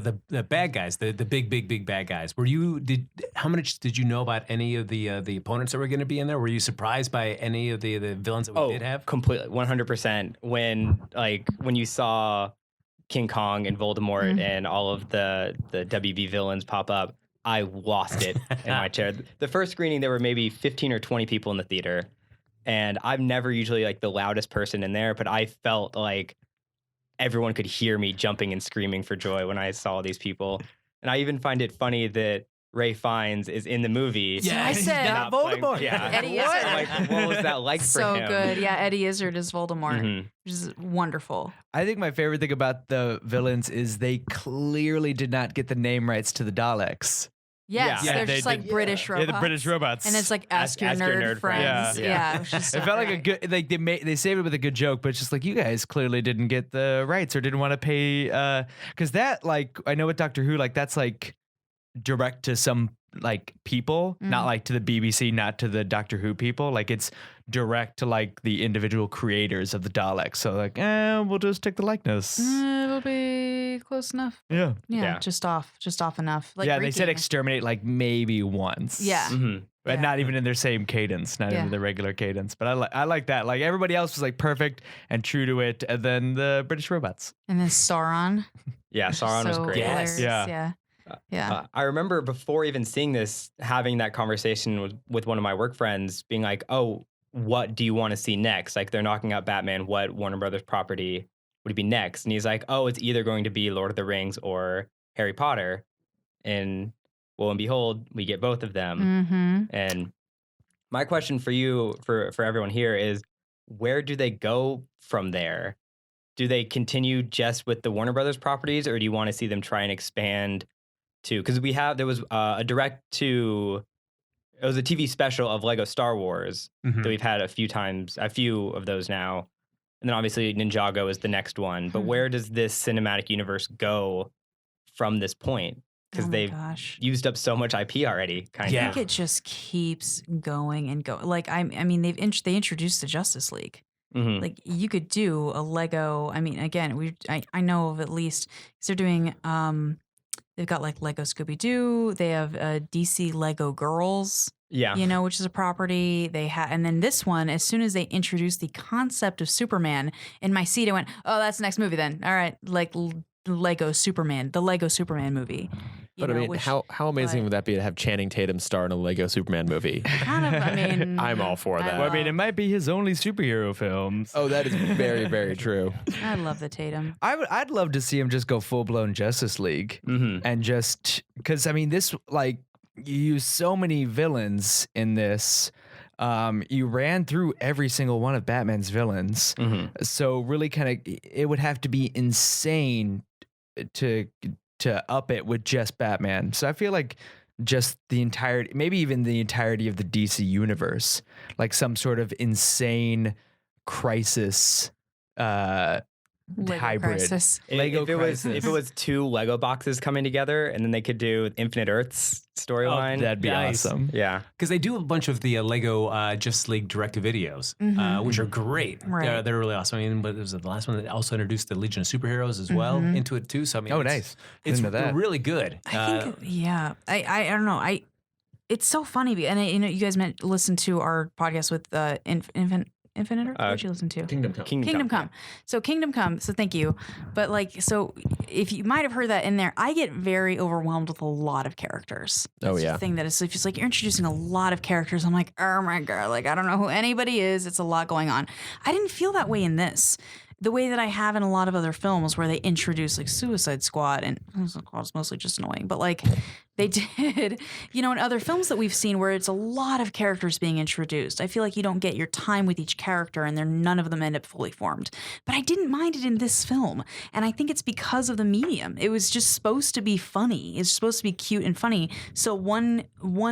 bad guys, the big bad guys. How much did you know about any of the opponents that were going to be in there? Were you surprised by any of the villains that we did have? Completely, 100%. When you saw King Kong and Voldemort and all of the WB villains pop up, I lost it in my chair. The first screening, there were maybe 15 or 20 people in the theater, and I'm never usually like the loudest person in there, but I felt like everyone could hear me jumping and screaming for joy when I saw these people. And I even find it funny that Ray Fiennes is in the movie. Yeah, I said not playing- Voldemort. Yeah. Eddie What? Izzard. Like, what was that like for So him? good. Yeah, Eddie Izzard is Voldemort, Mhm. which is wonderful. I think my favorite thing about the villains is they clearly did not get the name rights to the Daleks. Yes, Yeah, they're they just like did- British robots. Yeah, the British robots. And it's like ask your nerd friends. Yeah. Yeah, it was just so It felt like a great. good, like they saved it with a good joke, but it's just like you guys clearly didn't get the rights or didn't want to pay, because that like I know with Doctor Who, like that's like direct to some like people, not like to the BBC, not to the Doctor Who people. Like it's direct to like the individual creators of the Daleks. So like, we'll just take the likeness. It'll be close enough. Yeah. Yeah, just off enough. Like Yeah, they said Ricky. exterminate like maybe once. Yeah. Mhm. But Yeah. not even in their same cadence, not Yeah. even the regular cadence. But I like that. Like everybody else was like perfect and true to it, and then the British robots. And then Sauron. Yeah, Sauron was So great. hilarious. Yeah. Yeah. I remember before even seeing this, having that conversation with one of my work friends, being like, "Oh, what do you want to see next? Like, they're knocking out Batman. What Warner Brothers property would be next?" And he's like, "Oh, it's either going to be Lord of the Rings or Harry Potter." And lo and behold, we get both of them. Mm-hmm. And my question for you, for everyone here, is where do they go from there? Do they continue just with the Warner Brothers properties, or do you want to see them try and expand to? Because there was a TV special of Lego Star Wars Mhm. that we've had a few of those now. And then obviously Ninjago is the next one. But where does this cinematic universe go from this point? Because Oh my they've gosh. used up so much IP already, kind Yeah. I of. think it just keeps going and going. Like I mean, they introduced the Justice League. Mhm. Like you could do a Lego. I mean, again, I know of at least because they're doing. They've got like Lego Scooby Doo. They have DC Lego Girls. Yeah. You know, which is a property they had. And then this one, as soon as they introduced the concept of Superman in my seat, I went, "Oh, that's the next movie then." All right, like Lego Superman, the Lego Superman movie. You But I know, mean, which how amazing but- would that be to have Channing Tatum star in a Lego Superman movie? kind of? I mean, I'm all for that. Well, I mean, it might be his only superhero films. Oh, that is very, very true. I love the Tatum. I'd love to see him just go full blown Justice League Mhm. and just because I mean this like you use so many villains in this. You ran through every single one of Batman's villains, Mhm. so really kind of it would have to be insane to up it with just Batman. So I feel like just the entirety, maybe even the entirety of the DC universe, like some sort of insane crisis Lego hybrid. Crisis. Lego if it was Crisis. if it was 2 Lego boxes coming together, and then they could do Infinite Earths storyline. That'd be Nice. awesome. Yeah. Because they do a bunch of the Lego Justice League direct-to-videos, which are great. Right. They're really awesome. I mean, but it was the last one that also introduced the Legion of Superheroes as well into it too. So I mean, Oh, it's, nice. It's Didn't know that. really good. I think, yeah. I don't know. It's so funny, and you guys listened to our podcast with Infinite Earth. What did you listen to? Kingdom Come. Kingdom Come. So Kingdom Come. So thank you. But so if you might have heard that in there, I get very overwhelmed with a lot of characters. Oh, That's yeah. the thing that is just like you're introducing a lot of characters. I'm like, oh my god, like I don't know who anybody is. It's a lot going on. I didn't feel that way in this. The way that I have in a lot of other films where they introduce like Suicide Squad, and Suicide Squad is mostly just annoying, but like they did, in other films that we've seen where it's a lot of characters being introduced. I feel like you don't get your time with each character, and none of them end up fully formed. But I didn't mind it in this film, and I think it's because of the medium. It was just supposed to be funny. It's supposed to be cute and funny. So one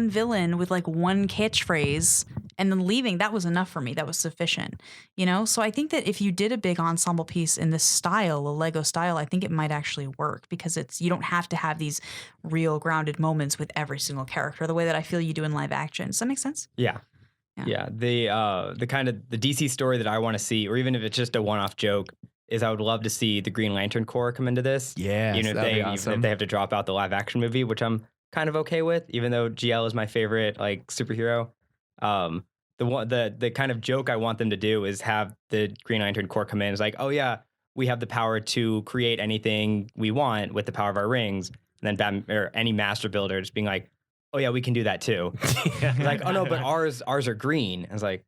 villain with like one catchphrase and then leaving, that was enough for me. That was sufficient, So I think that if you did a big ensemble piece in this style, a Lego style, I think it might actually work because you don't have to have these real grounded moments with every single character the way that I feel you do in live action. Does that make sense? Yeah. Yeah. The kind of the DC story that I want to see, or even if it's just a one-off joke, is I would love to see the Green Lantern Corps come into this. Yes, Even if that'd be even awesome. if they have to drop out the live action movie, which I'm kind of okay with, even though GL is my favorite like superhero. The kind of joke I want them to do is have the Green Lantern Corps come in. It's like, oh yeah, we have the power to create anything we want with the power of our rings. And then Batman or any master builder just being like, oh yeah, we can do that too. Like, oh no, but ours are green. And it's like,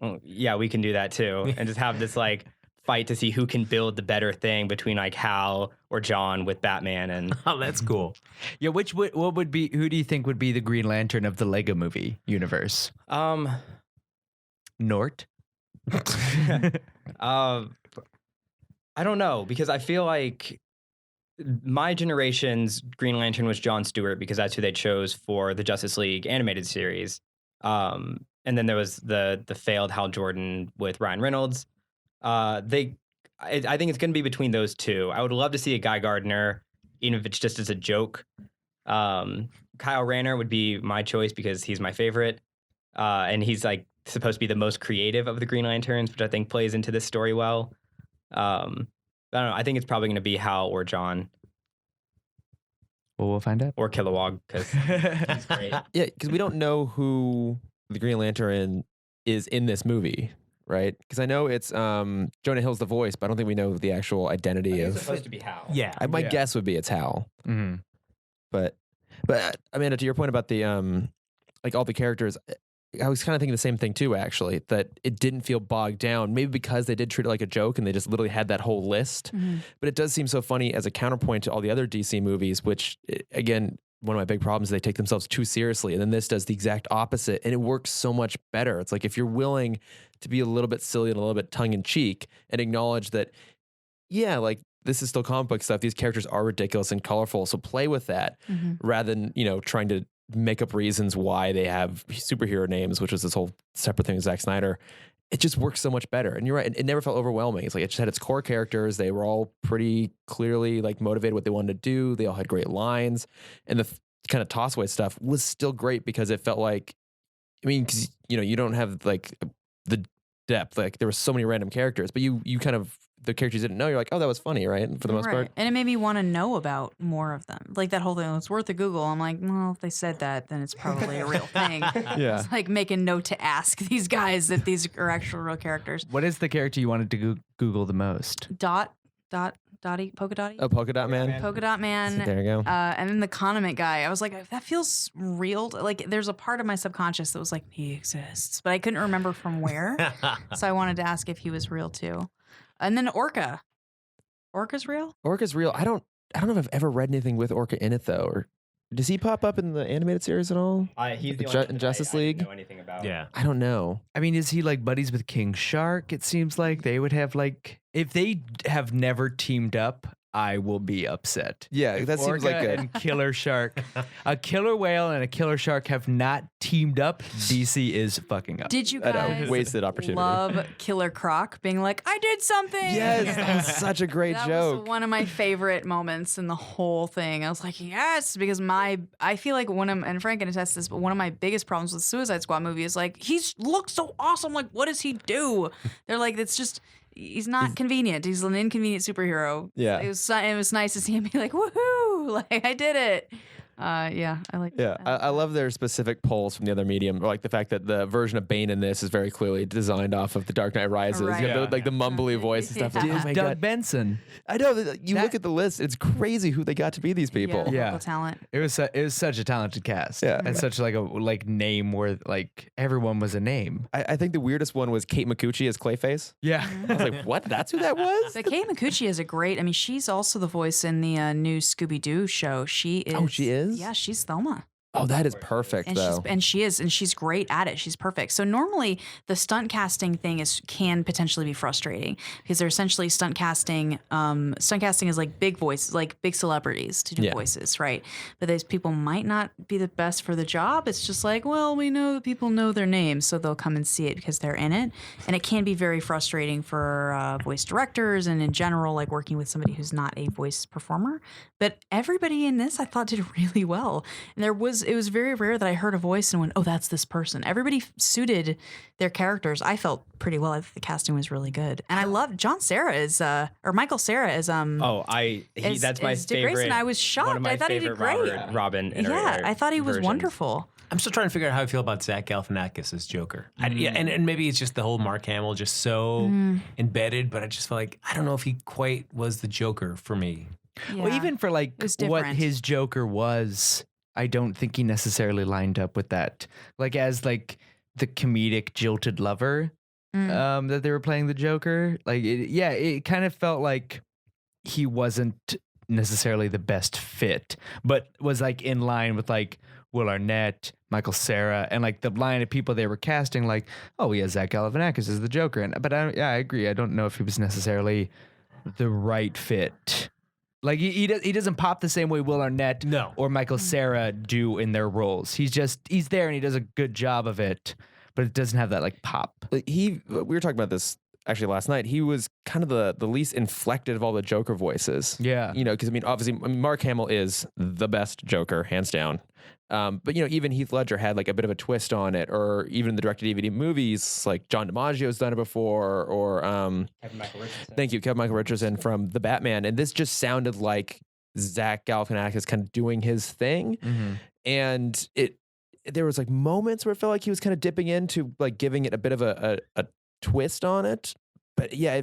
oh yeah, we can do that too. And just have this like fight to see who can build the better thing between like Hal or John with Batman. And Oh, that's cool. Yeah, what would be, who do you think would be the Green Lantern of the Lego movie universe? Nort? I don't know, because I feel like my generation's Green Lantern was Jon Stewart because that's who they chose for the Justice League animated series. And then there was the failed Hal Jordan with Ryan Reynolds. I think it's going to be between those two. I would love to see a Guy Gardner, even if it's just as a joke. Kyle Rayner would be my choice because he's my favorite. And he's like supposed to be the most creative of the Green Lanterns, which I think plays into this story well. I don't know. I think it's probably going to be Hal or John Well, we'll find out. or Kilowog because he's great. Yeah, because we don't know who the Green Lantern is in this movie, right? Because I know it's Jonah Hill's the voice, but I don't think we know the actual identity It's of. supposed to be Hal. Yeah. My guess would be it's Hal, Mm-hmm. but Amanda, to your point about the like all the characters, I was kind of thinking the same thing too. Actually, that it didn't feel bogged down. Maybe because they did treat it like a joke and they just literally had that whole list. But it does seem so funny as a counterpoint to all the other DC movies, which again, one of my big problems is they take themselves too seriously, and then this does the exact opposite, and it works so much better. It's like if you're willing to be a little bit silly and a little bit tongue in cheek and acknowledge that, yeah, like this is still comic book stuff. These characters are ridiculous and colorful, so play with that rather than trying to make up reasons why they have superhero names, which was this whole separate thing with Zack Snyder. It just works so much better. And you're right, it never felt overwhelming. It's like it just had its core characters. They were all pretty clearly like motivated what they wanted to do. They all had great lines. And the kind of toss away stuff was still great because it felt like, I mean, because you don't have like the depth. Like there were so many random characters, but you kind of, the characters you didn't know, you're like, oh, that was funny, right? For the most part. And it made me want to know about more of them. Like that whole thing, it's worth a Google. I'm like, well, if they said that, then it's probably a real thing. Yeah. It's like make a note to ask these guys if these are actual real characters. What is the character you wanted to Google the most? Dotty, Polka Dotty? Oh, Polka Dot Man. Polka Dot Man. There you go. And then the condiment guy. I was like, that feels real. Like there's a part of my subconscious that was like, he exists, but I couldn't remember from where. So I wanted to ask if he was real too. And then Orca. Orca's real? Orca's real. I don't know if I've ever read anything with Orca in it though. Or does he pop up in the animated series at all? He's the Ju- only one in that Justice I didn't League? know anything about. Yeah. I don't know. I mean, is he like buddies with King Shark? It seems like they would have like, if they have never teamed up I will be upset. Yeah, that seems like Orca a and killer shark. A killer whale and a killer shark have not teamed up. DC is fucking up. Did you I guys know, wasted opportunity. love Killer Croc being like, I did something? Yes, that was such a great That joke. was one of my favorite moments in the whole thing. I was like, yes, because I feel like and Frank can attest to this, but one of my biggest problems with Suicide Squad movie is like, he looks so awesome. Like, what does he do? They're like, it's just, he's not convenient. He's an inconvenient superhero. Yeah. It was nice to see him be like, woohoo, like I did it. Yeah, I like Yeah, I love their specific pulls from the other medium, or like the fact that the version of Bane in this is very clearly designed off of The Dark Knight Rises. Right. You have the mumbly voice and stuff. Yeah. Oh my Doug God. Benson. I know. You look at the list, it's crazy who they got to be these people. Yeah, Yeah. local talent. It was such a talented cast. Yeah. And such like a name where like everyone was a name. I think the weirdest one was Kate Micucci as Clayface. Yeah. I was like, what? That's who that was? But Kate Micucci is she's also the voice in the new Scooby-Doo show. She is. Oh, she is? Yeah, she's Thelma. Oh, that is perfect, And though. she's great at it. She's perfect. So normally the stunt casting thing can potentially be frustrating because they're essentially stunt casting. Stunt casting is like big voices, like big celebrities to do Yeah. voices, right? But those people might not be the best for the job. It's just like, well, we know that people know their names, so they'll come and see it because they're in it. And it can be very frustrating for voice directors and in general, like working with somebody who's not a voice performer. But everybody in this, I thought, did really well. And it was very rare that I heard a voice and went, oh, that's this person. Everybody suited their characters. I felt pretty well. I think the casting was really good. And I love Michael Cera as that's my Dick favorite. Grayson. I was shocked. One of my I thought he did favorite great. Robin. Yeah, I thought he was versions. wonderful. I'm still trying to figure out how I feel about Zach Galifianakis as Joker. And maybe it's just the whole Mark Hamill just so embedded, but I just feel like I don't know if he quite was the Joker for me. Yeah. Well, even for like It was what different. his Joker was, I don't think he necessarily lined up with that. Like as like the comedic jilted lover that they were playing the Joker. Like it kind of felt like he wasn't necessarily the best fit, but was like in line with like Will Arnett, Michael Cera, and like the line of people they were casting. Like, oh, yeah, Zach Galifianakis is the Joker, but I agree. I don't know if he was necessarily the right fit. Like he doesn't pop the same way Will Arnett or Michael Cera do in their roles. He's there and he does a good job of it, but it doesn't have that like pop. We were talking about this actually last night. He was kind of the least inflected of all the Joker voices. Yeah. Because obviously Mark Hamill is the best Joker, hands down. But even Heath Ledger had like a bit of a twist on it, or even the direct-to-DVD movies, like John DiMaggio's done it before, or Kevin Michael Richardson. thank you, Kevin Michael Richardson from The Batman, and this just sounded like Zach Galifianakis kind of doing his thing, and there was like moments where it felt like he was kind of dipping into like giving it a bit of a twist on it, but yeah,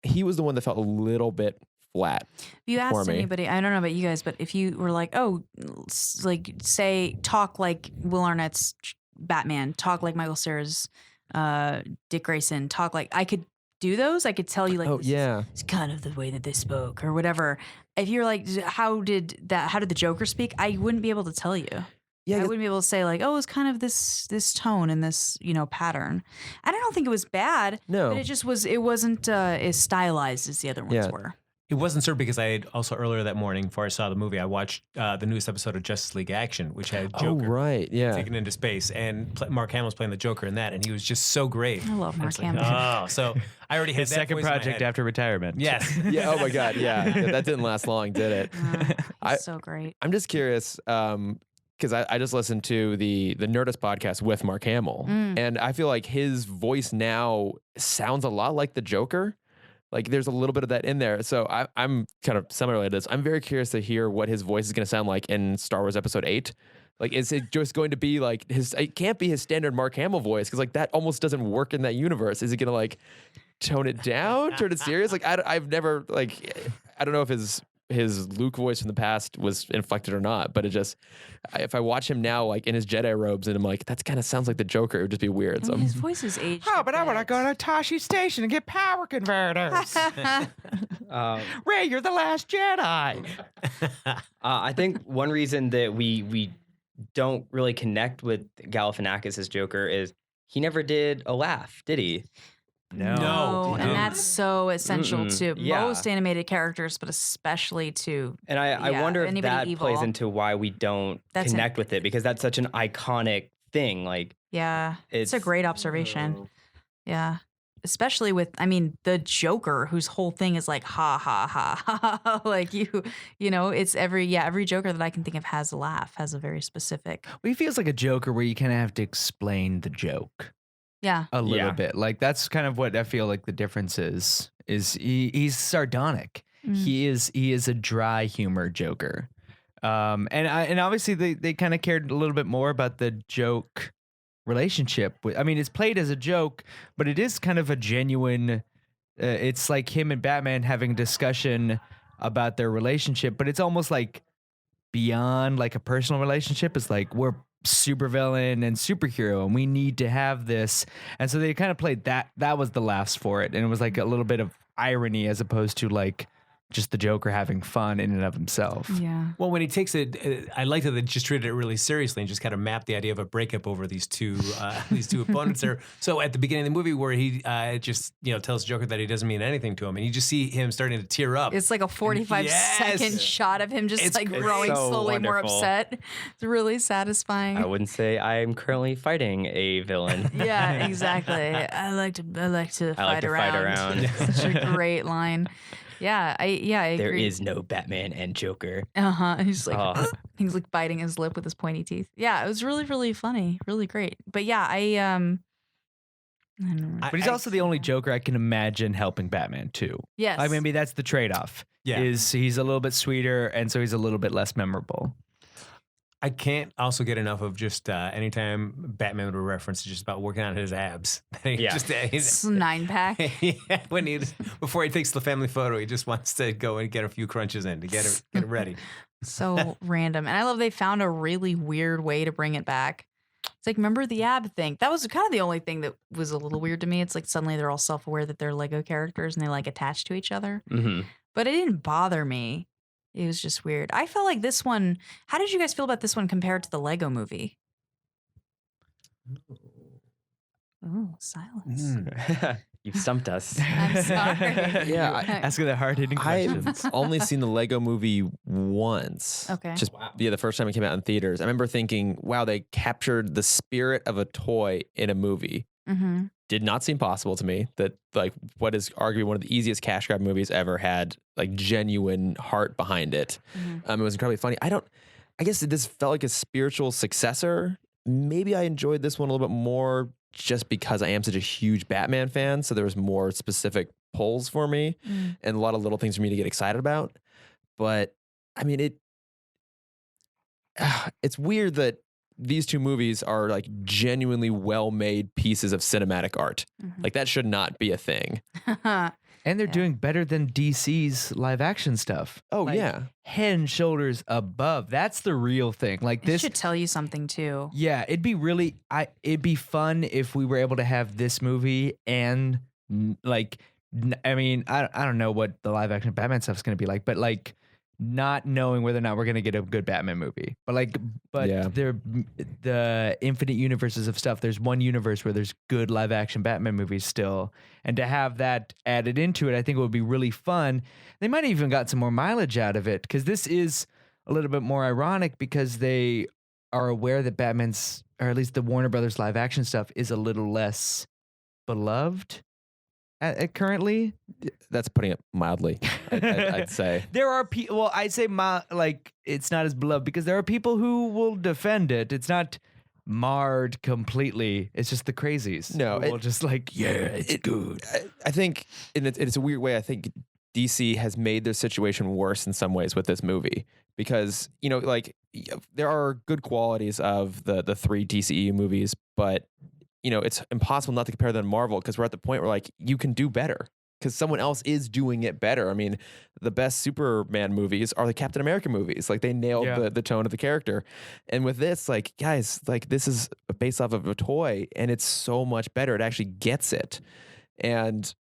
he was the one that felt a little bit flat. If you asked anybody, I don't know about you guys, but if you were like, oh, like say, talk like Will Arnett's Batman, talk like Michael Cera's Dick Grayson, talk like, I could do those. I could tell you like, Oh this yeah, it's kind of the way that they spoke or whatever. If you're like, how did the Joker speak? I wouldn't be able to tell you. yeah. I wouldn't be able to say like, oh, it's kind of this tone and this, pattern. And I don't think it was bad. No. But it wasn't as stylized as the other ones Yeah. were. It wasn't certain because I had also earlier that morning before I saw the movie, I watched the newest episode of Justice League Action, which had Oh Joker right, yeah. taken into space, and Mark Hamill's playing the Joker in that, and he was just so great. I love Mark It's like, Hamill. oh, so I already had His that second voice in my project head. after retirement. Yes. Yeah. Oh my God. Yeah. That didn't last long, did it? He's so great. I'm just curious because I just listened to the Nerdist podcast with Mark Hamill, and I feel like his voice now sounds a lot like the Joker. Like there's a little bit of that in there. So I'm kind of similarly to this. I'm very curious to hear what his voice is going to sound like in Star Wars Episode 8. Like, is it just going to be like it can't be his standard Mark Hamill voice because like that almost doesn't work in that universe. Is he going to like tone it down, turn it serious? Like I've never like, I don't know if his Luke voice from the past was inflected or not, but if I watch him now, like in his Jedi robes, and I'm like, that kind of sounds like the Joker, it would just be weird. So His voice is aged. Oh, a but I want to bit. go to Tashi Station and get power converters. Ray, you're the last Jedi. I think one reason that we don't really connect with Galifianakis as Joker is he never did a laugh, did he? No. And that's so essential to Yeah. most animated characters, but especially to And I wonder if anybody that evil. plays into why we don't That's connect with it, because that's such an iconic thing. Like, Yeah, it's a It's- great observation. Yeah. Especially with, I mean, the Joker, whose whole thing is like, ha, ha, ha, ha, ha. Like it's every Joker that I can think of has a laugh, has a very specific. Well, he feels like a Joker where you kind of have to explain the joke Yeah. a little Yeah. bit. Like that's kind of what I feel like the difference is he's sardonic. Mm. He is a dry humor Joker. And obviously they kind of cared a little bit more about the joke relationship. I mean, it's played as a joke, but it is kind of a genuine. It's like him and Batman having a discussion about their relationship, but it's almost like beyond like a personal relationship. It's like we're supervillain and superhero, and we need to have this. And so they kind of played that. That was the laughs for it, and it was like a little bit of irony as opposed to like just the Joker having fun in and of himself. Yeah. Well, when he takes it, I like that they just treated it really seriously and just kind of mapped the idea of a breakup over these two opponents there. So at the beginning of the movie, where he just tells Joker that he doesn't mean anything to him, and you just see him starting to tear up. It's like a 45-second Yes. shot of him just It's like great. growing So slowly more wonderful. upset. It's really satisfying. I wouldn't say I'm currently fighting a villain. Yeah, exactly. I like to fight around. Such a great line. Yeah, I There agree. is no Batman and Joker. He's like Oh. he's like biting his lip with his pointy teeth. Yeah, it was really, really funny, really great. But yeah, I don't know. But he's also the only Joker I can imagine helping Batman too. Yes. Like maybe that's the trade-off. Yeah. Is he's a little bit sweeter, and so he's a little bit less memorable. I can't also get enough of just anytime Batman would reference just about working on his abs. Yeah. It's a 9-pack. Yeah, before he takes the family photo, he just wants to go and get a few crunches in to get it ready. So random. And I love they found a really weird way to bring it back. It's like, remember the ab thing? That was kind of the only thing that was a little weird to me. It's like suddenly they're all self-aware that they're Lego characters and they like attach to each other. Mm-hmm. But it didn't bother me. It was just weird. I felt like this one, how did you guys feel about this one compared to the Lego movie? Oh, silence. You've stumped us. I'm sorry. Yeah, Asking the hard-hitting I've questions. only seen the Lego movie once. Okay. Just the first time it came out in theaters. I remember thinking, wow, they captured the spirit of a toy in a movie. Mm-hmm. Did not seem possible to me that like what is arguably one of the easiest cash grab movies ever had like genuine heart behind it. Mm-hmm. It was incredibly funny. I guess this felt like a spiritual successor. Maybe I enjoyed this one a little bit more just because I am such a huge Batman fan. So there was more specific pulls for me and a lot of little things for me to get excited about. But I mean, it's weird that these two movies are like genuinely well-made pieces of cinematic art. Mhm. Like that should not be a thing. And they're Yeah. doing better than DC's live action stuff. Oh Like, yeah. Head and shoulders above. That's the real thing. Like This this should tell you something too. Yeah, it'd be fun if we were able to have this movie and I mean, I don't know what the live action Batman stuff's going to be like, but like not knowing whether or not we're going to get a good Batman movie. But Yeah. the infinite universes of stuff. There's one universe where there's good live action Batman movies still. And to have that added into it, I think it would be really fun. They might have even got some more mileage out of it because this is a little bit more ironic because they are aware that Batman's, or at least the Warner Brothers live action stuff, is a little less beloved currently. That's putting it mildly, I'd say. There are people, well, I'd say like it's not as beloved because there are people who will defend it. It's not marred completely. It's just the crazies. No, who will just like, yeah, it's good. I think it's a weird way. I think DC has made their situation worse in some ways with this movie because, like there are good qualities of the three DCEU movies, but it's impossible not to compare them to Marvel because we're at the point where like you can do better because someone else is doing it better. I mean, the best Superman movies are the Captain America movies. Like they nailed the tone of the character. And with this, like guys, like this is based off of a toy and it's so much better. It actually gets it. And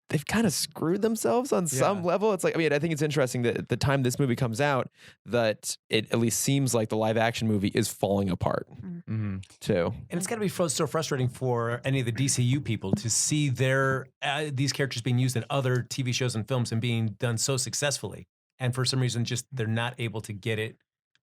they've kind of screwed themselves on some level. It's like, I mean, I think it's interesting that at the time this movie comes out, that it at least seems like the live action movie is falling apart too. And it's got to be so frustrating for any of the DCU people to see their these characters being used in other TV shows and films and being done so successfully. And for some reason, just they're not able to get it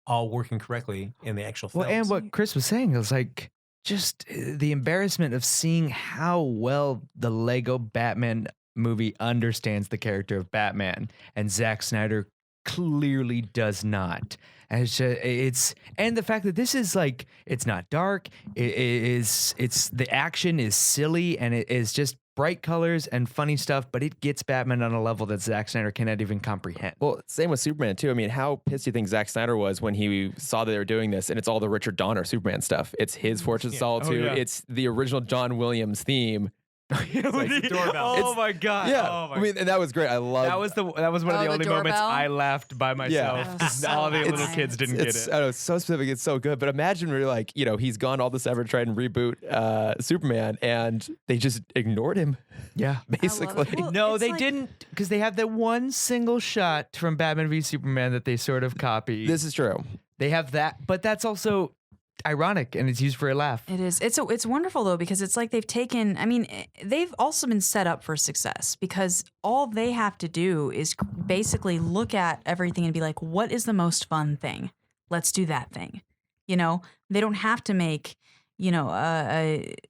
all working correctly in the actual films. Well, and what Chris was saying is like just the embarrassment of seeing how well the Lego Batman movie understands the character of Batman, and Zack Snyder clearly does not. And it's and the fact that this is like, it's not dark, it's the action is silly, and it is just bright colors and funny stuff, but it gets Batman on a level that Zack Snyder cannot even comprehend. Well, same with Superman too. I mean, how pissed do you think Zack Snyder was when he saw that they were doing this, and it's all the Richard Donner Superman stuff? It's his Fortress of Solitude. It's the original John Williams theme. Oh my god! Yeah, oh my I mean, and that was great. I love that was one of the only moments doorbell? I laughed by myself because all the little kids didn't get it. I know, it's so specific. It's so good. But imagine we're like, you know, he's gone all this effort trying to reboot Superman, and they just ignored him. Yeah, basically. Well, no, it's they like- didn't, because they have that one single shot from Batman v Superman that they sort of copy. This is true. They have that, but that's also ironic, and it's used for a laugh. It is. It's wonderful though, because it's like they've taken. I mean, they've also been set up for success, because all they have to do is basically look at everything and be like, "What is the most fun thing? Let's do that thing." You know, they don't have to make, you know,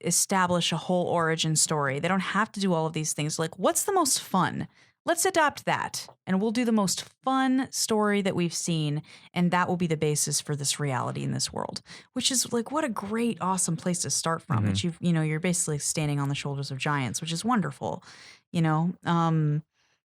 establish a whole origin story. They don't have to do all of these things. Like, what's the most fun? Let's adopt that, and we'll do the most fun story that we've seen, and that will be the basis for this reality in this world. Which is like, what a great, awesome place to start from. That you're basically standing on the shoulders of giants, which is wonderful. You know,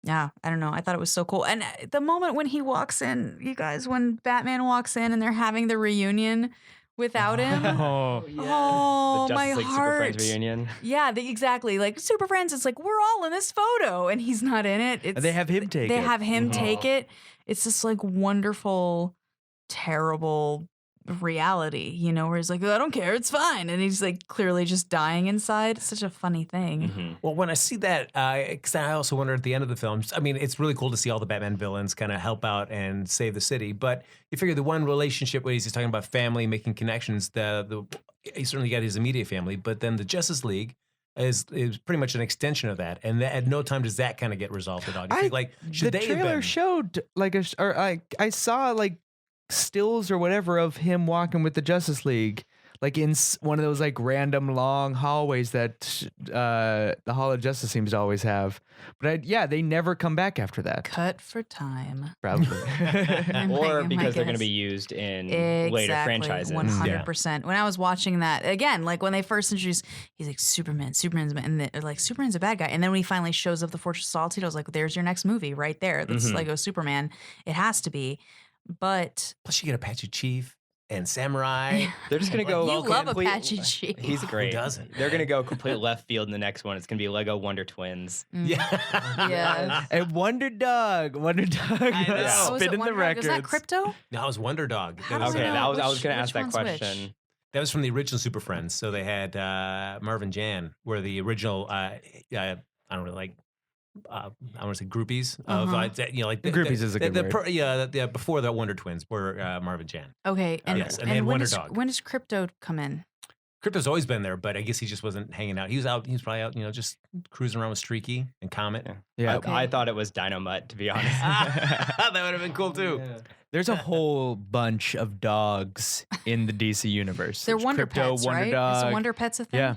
yeah, I don't know. I thought it was so cool, and the moment when he walks in, you guys, when Batman walks in and they're having the reunion without him. Oh, Oh, The my Justice League Super heart. Friends reunion. Yeah, exactly. Like Super Friends, it's like, we're all in this photo and he's not in it. It's, they have him take They it. have him take it. It's this like wonderful, terrible reality, you know, where he's like, I don't care, it's fine. And he's like clearly just dying inside. It's such a funny thing. Well, when I see that, because I also wonder at the end of the film, I mean, it's really cool to see all the Batman villains kind of help out and save the city. But you figure the one relationship where he's talking about family, making connections, he certainly got his immediate family, but then the Justice League is pretty much an extension of that. And at no time does that kind of get resolved at all. You think, like, should the they have trailer been? showed like I saw like stills or whatever of him walking with the Justice League, like in one of those like random long hallways that the Hall of Justice seems to always have. But they never come back after that. Cut for time. Probably. Or My because they're going to guess. be used in later franchises. 100%. When I was watching that, again, like when they first introduced, he's like, Superman's and they're like, Superman's a bad guy. And then when he finally shows up the Fortress of Solitude, I was like, there's your next movie right there. That's Lego Superman. It has to be. But Plus, you get Apache Chief and Samurai. They're just going to go. you love complete- Apache Chief. He's great. doesn't? They're going to go complete left field in the next one. It's going to be Lego Wonder Twins. Yeah. Yeah. And Wonder Dog. know. Oh, is it spinning the Wonder Dog? records. Is that Crypto? No, it was Wonder Dog. How That was, do I Okay, know? I was Which- going to which ask that one's which? question. that was from the original Super Friends. So they had Marvin Jan, where the original, I don't really like. I want to say groupies of like Groupies is a good word. before the Wonder Twins were Marvin Jan. Okay. And, yes, and they had when Wonder does, Dog. when does Crypto come in? Crypto's always been there, but I guess he just wasn't hanging out. He was out. He was probably out, just cruising around with Streaky and Comet. Yeah. I thought it was Dynamite, to be honest. That would have been cool too. There's a whole bunch of dogs in the DC universe. They're There's Wonder Crypto, Pets, Wonder right? Dog. Is Wonder Pets a thing? Yeah.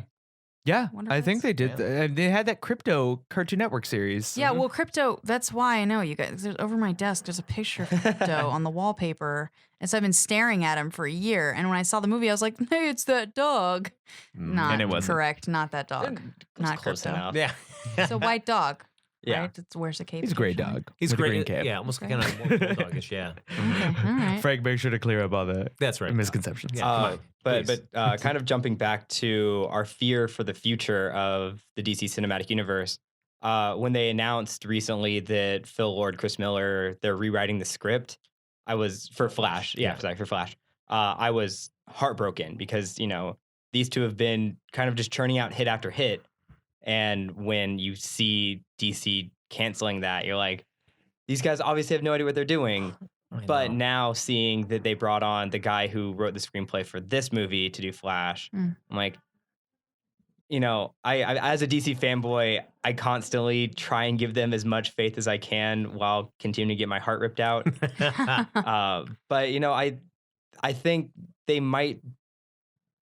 Yeah, Wonder I think Pets? they did. And they had that Crypto Cartoon Network series. Yeah, well, Crypto, that's why I know you guys. There's, over my desk, there's a picture of Crypto on the wallpaper. And so I've been staring at him for a year. And when I saw the movie, I was like, hey, it's that dog. Not and it wasn't. correct. Not that dog. Not Close Crypto. enough. Yeah. It's a white dog. Yeah. Right? It wears a cape. He's a great occasionally. dog. He's with a great. green cape. Yeah, almost Okay. kind of more bulldogish. Yeah. Okay, all right. Frank, make sure to clear up all the That's right. misconceptions. Yeah, come on, But please. kind of jumping back to our fear for the future of the DC cinematic universe, when they announced recently that Phil Lord, Chris Miller, they're rewriting the script, I was for Flash. Yeah, sorry, for Flash. I was heartbroken because these two have been kind of just churning out hit after hit, And when you see DC canceling that, you're like, these guys obviously have no idea what they're doing. But now seeing that they brought on the guy who wrote the screenplay for this movie to do Flash, I'm like, I as a DC fanboy, I constantly try and give them as much faith as I can while continuing to get my heart ripped out. But I think they might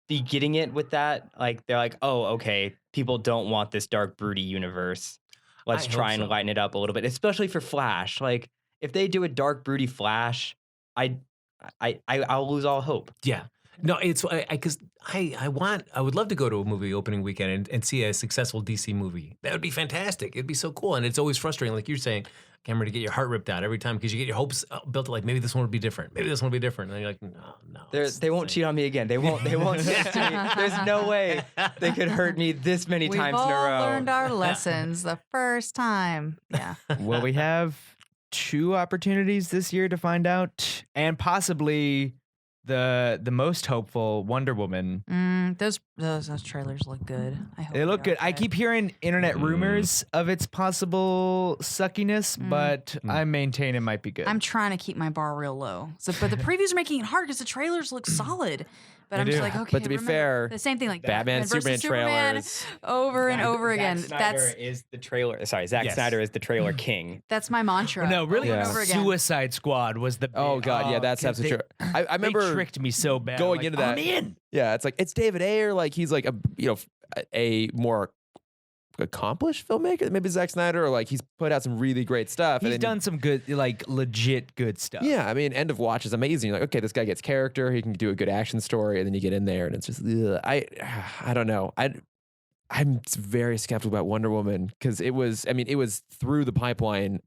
be getting it with that. Like they're like, oh, okay, people don't want this dark, broody universe. Let's try and lighten it up a little bit, especially for Flash. Like if they do a dark, broody Flash, I'll lose all hope. Yeah. No, it's because I would love to go to a movie opening weekend and see a successful DC movie. That would be fantastic. It'd be so cool. And it's always frustrating, like you're saying, Cameron, to get your heart ripped out every time because you get your hopes built. Like maybe this one would be different. Maybe this one would be different. And then you're like, no. They won't cheat on me again. They won't. They won't. There's no way they could hurt me this many times in a row. We've all learned our lessons the first time. Yeah. Well, we have 2 opportunities this year to find out, and possibly the most hopeful Wonder Woman. Those trailers look good. I hope They look good. I keep hearing internet rumors of its possible suckiness, but I maintain it might be good. I'm trying to keep my bar real low. But the previews are making it hard because the trailers look solid. But I'm just like, okay. But to be fair, the same thing like Batman versus Superman trailers over and over again. Zack Snyder is the trailer. Sorry, Zack Snyder is the trailer king. That's my mantra. No, really, over and over again. Suicide Squad was the. Oh God, yeah, that's absolutely true. I remember they tricked me so bad. going like, into that. I'm in. Yeah, it's like it's David Ayer, like he's like a more accomplished filmmaker, maybe Zack Snyder, or like he's put out some really great stuff. He's done some good, like legit good stuff. Yeah, I mean, End of Watch is amazing. You're like, okay, this guy gets character, he can do a good action story, and then you get in there, and it's just, I don't know. I'm very skeptical about Wonder Woman because it was through the pipeline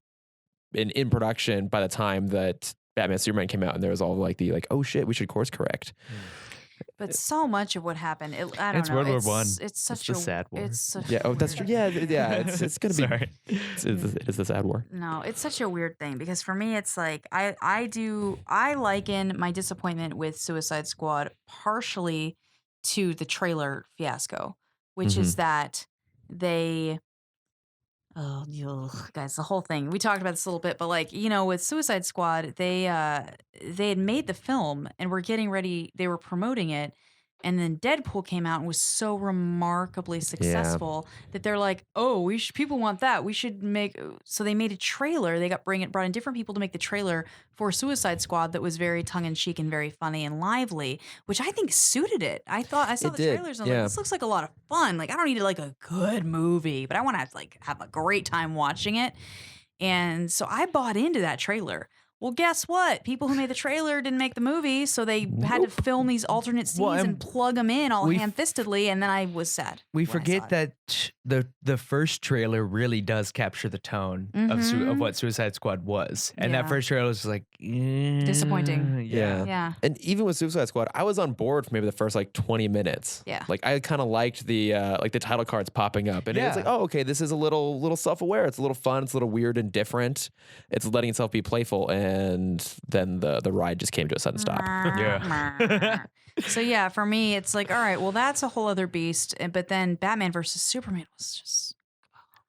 and in production by the time that Batman Superman came out, and there was all like oh shit, we should course correct. But so much of what happened, I don't know. It's World War One. It's such a sad war. It's such Yeah. Oh, that's true. Yeah. It's gonna be. Sorry. It's the sad war. No, it's such a weird thing because for me, it's like I liken my disappointment with Suicide Squad partially to the trailer fiasco, which is that they. Oh, guys, the whole thing. We talked about this a little bit, but with Suicide Squad, they had made the film and were getting ready. They were promoting it, and then Deadpool came out and was so remarkably successful that they're like, "Oh, people want that. We should make." So they made a trailer. They brought in different people to make the trailer for Suicide Squad that was very tongue in cheek and very funny and lively, which I think suited it. I saw the trailers and I'm like, this looks like a lot of fun. Like I don't need a good movie, but I want to have a great time watching it. And so I bought into that trailer. Well, guess what? People who made the trailer didn't make the movie, so they had to film these alternate scenes and plug them in all ham-fistedly, and then I was sad. We forget that the first trailer really does capture the tone of what Suicide Squad was, and that first trailer was like disappointing. Yeah. And even with Suicide Squad, I was on board for maybe the first 20 minutes. Yeah. Like I kind of liked the the title cards popping up, and it's like, oh, okay, this is a little self-aware. It's a little fun. It's a little weird and different. It's letting itself be playful. And then the ride just came to a sudden stop. So yeah, for me, it's like, all right, well, that's a whole other beast. But then Batman versus Superman was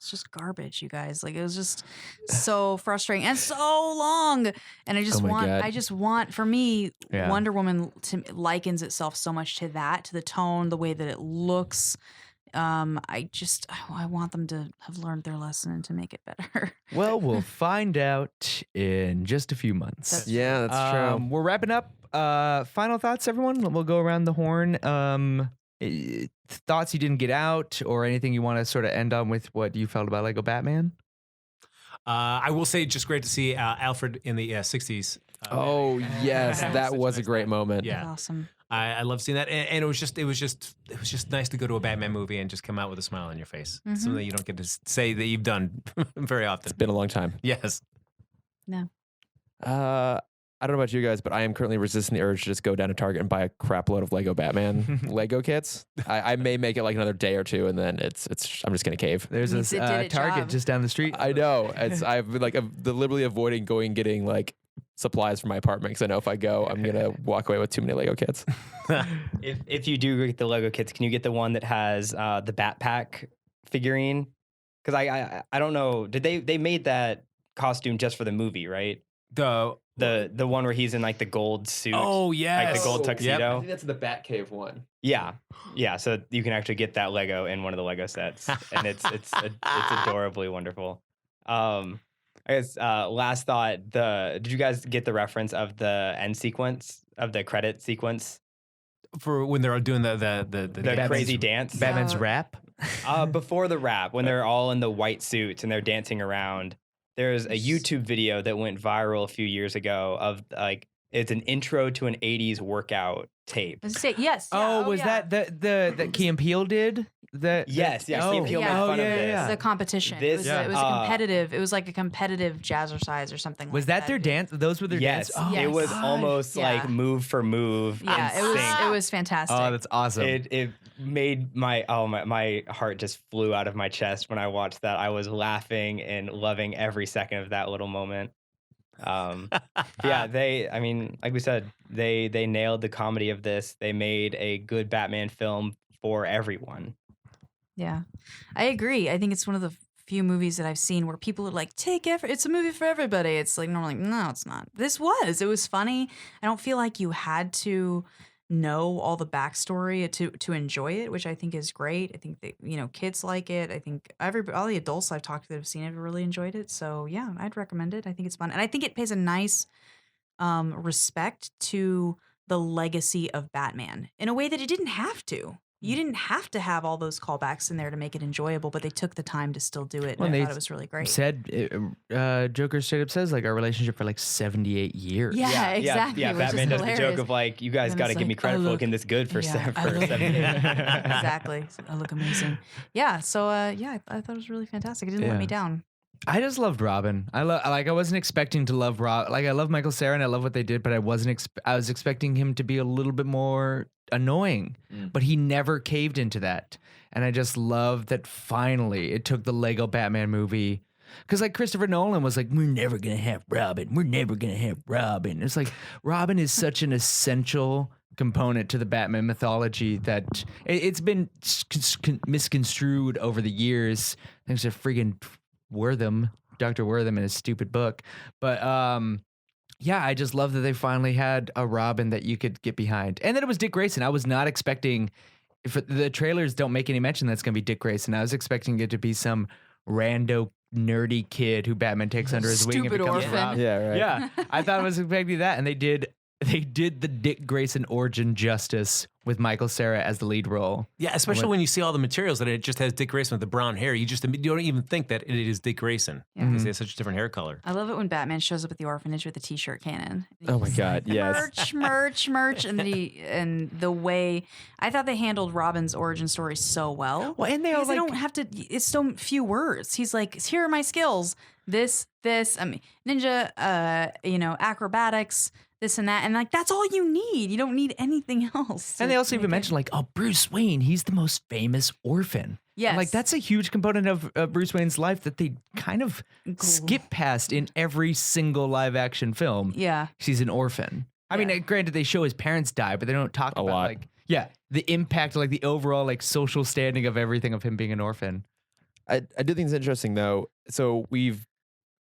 just garbage, you guys. Like it was just so frustrating and so long. And I just want, for me, Wonder Woman likens itself so much to that, to the tone, the way that it looks. I want them to have learned their lesson and to make it better. Well, we'll find out in just a few months. That's true. We're wrapping up. Final thoughts, everyone? We'll go around the horn. Thoughts you didn't get out or anything you want to sort of end on with what you felt about Lego Batman? I will say just great to see Alfred in the 60s. Yes, that was a great moment. Yeah. Awesome. I love seeing that, and it was just nice to go to a Batman movie and just come out with a smile on your face. Something that you don't get to say that you've done very often. It's been a long time. Yes. No. I don't know about you guys, but I am currently resisting the urge to just go down to Target and buy a crap load of Lego Batman Lego kits. I may make it another day or two, and then I'm just gonna cave. There's this Target just down the street. I know. I've been deliberately avoiding getting supplies for my apartment because I know if I go, I'm gonna walk away with too many Lego kits. If you do get the Lego kits, can you get the one that has the Bat Pack figurine? Because I don't know. Did they made that costume just for the movie, right? The one where he's in like the gold suit. Oh yeah, like the gold tuxedo. I think that's the Batcave one. Yeah. So you can actually get that Lego in one of the Lego sets, and it's adorably wonderful. I guess last thought. Did you guys get the reference of the end sequence of the credit sequence for when they're doing the crazy dance? Batman's rap. Before the rap, when they're all in the white suits and they're dancing around. There's a YouTube video that went viral a few years ago of like it's an intro to an 80s workout tape. Yes. Was that that Key and Peele did? Yes. Key and Peele made fun of this. The competition. It was a competitive. It was like a competitive jazzercise or something. Was that their dance? Those were their dance. Yes. It was almost like move for move. Yeah, it was fantastic. Oh, that's awesome. It made my heart just flew out of my chest when I watched that. I was laughing and loving every second of that little moment. Like we said, they nailed the comedy of this. They made a good Batman film for everyone. Yeah, I agree. I think it's one of the few movies that I've seen where people are like, it's a movie for everybody. It's like, normally, no, it's not. It was funny. I don't feel like you had to know all the backstory to enjoy it, which I think is great. I think that, kids like it. I think all the adults I've talked to that have seen it have really enjoyed it. So yeah, I'd recommend it. I think it's fun. And I think it pays a nice respect to the legacy of Batman in a way that it didn't have to. You didn't have to have all those callbacks in there to make it enjoyable, but they took the time to still do it. And I thought it was really great. Joker straight up says like our relationship for like 78 years. Yeah, exactly. Yeah, Batman does the joke of like, you guys got to give me credit for looking this good for 78 years. Exactly. I look amazing. Yeah. So I thought it was really fantastic. It didn't let me down. I just loved Robin. I wasn't expecting to love Rob. Like I love Michael Cera and I love what they did, but I was expecting him to be a little bit more annoying, but he never caved into that. And I just love that finally it took the Lego Batman movie. Because like Christopher Nolan was like, we're never going to have Robin. We're never going to have Robin. It's like Robin is such an essential component to the Batman mythology that it's been misconstrued over the years. Thanks to friggin' Dr. Wortham and his stupid book. But I just love that they finally had a Robin that you could get behind. And then it was Dick Grayson. I was not expecting, if the trailers don't make any mention that's going to be Dick Grayson. I was expecting it to be some rando nerdy kid who Batman takes under his wing and becomes orphan. Robin. Yeah, right. Yeah, I thought I was expecting that, and they did the Dick Grayson origin justice with Michael Cera as the lead role. Yeah, especially when you see all the materials that it just has Dick Grayson with the brown hair. You don't even think that it is Dick Grayson because he has such a different hair color. I love it when Batman shows up at the orphanage with a t-shirt cannon. Oh my God, yes. Merch, and the way I thought they handled Robin's origin story so well. Well, and they don't have to. It's so few words. He's like, here are my skills. This. I mean, ninja. Acrobatics. This and that, and like that's all you need. You don't need anything else. And they also even mentioned like, Bruce Wayne, he's the most famous orphan. Yes, and like that's a huge component of Bruce Wayne's life that they kind of skip past in every single live action film. Yeah, he's an orphan. I mean, granted, they show his parents die, but they don't talk about lot. The impact, like the overall like social standing of everything of him being an orphan. I do think it's interesting though. So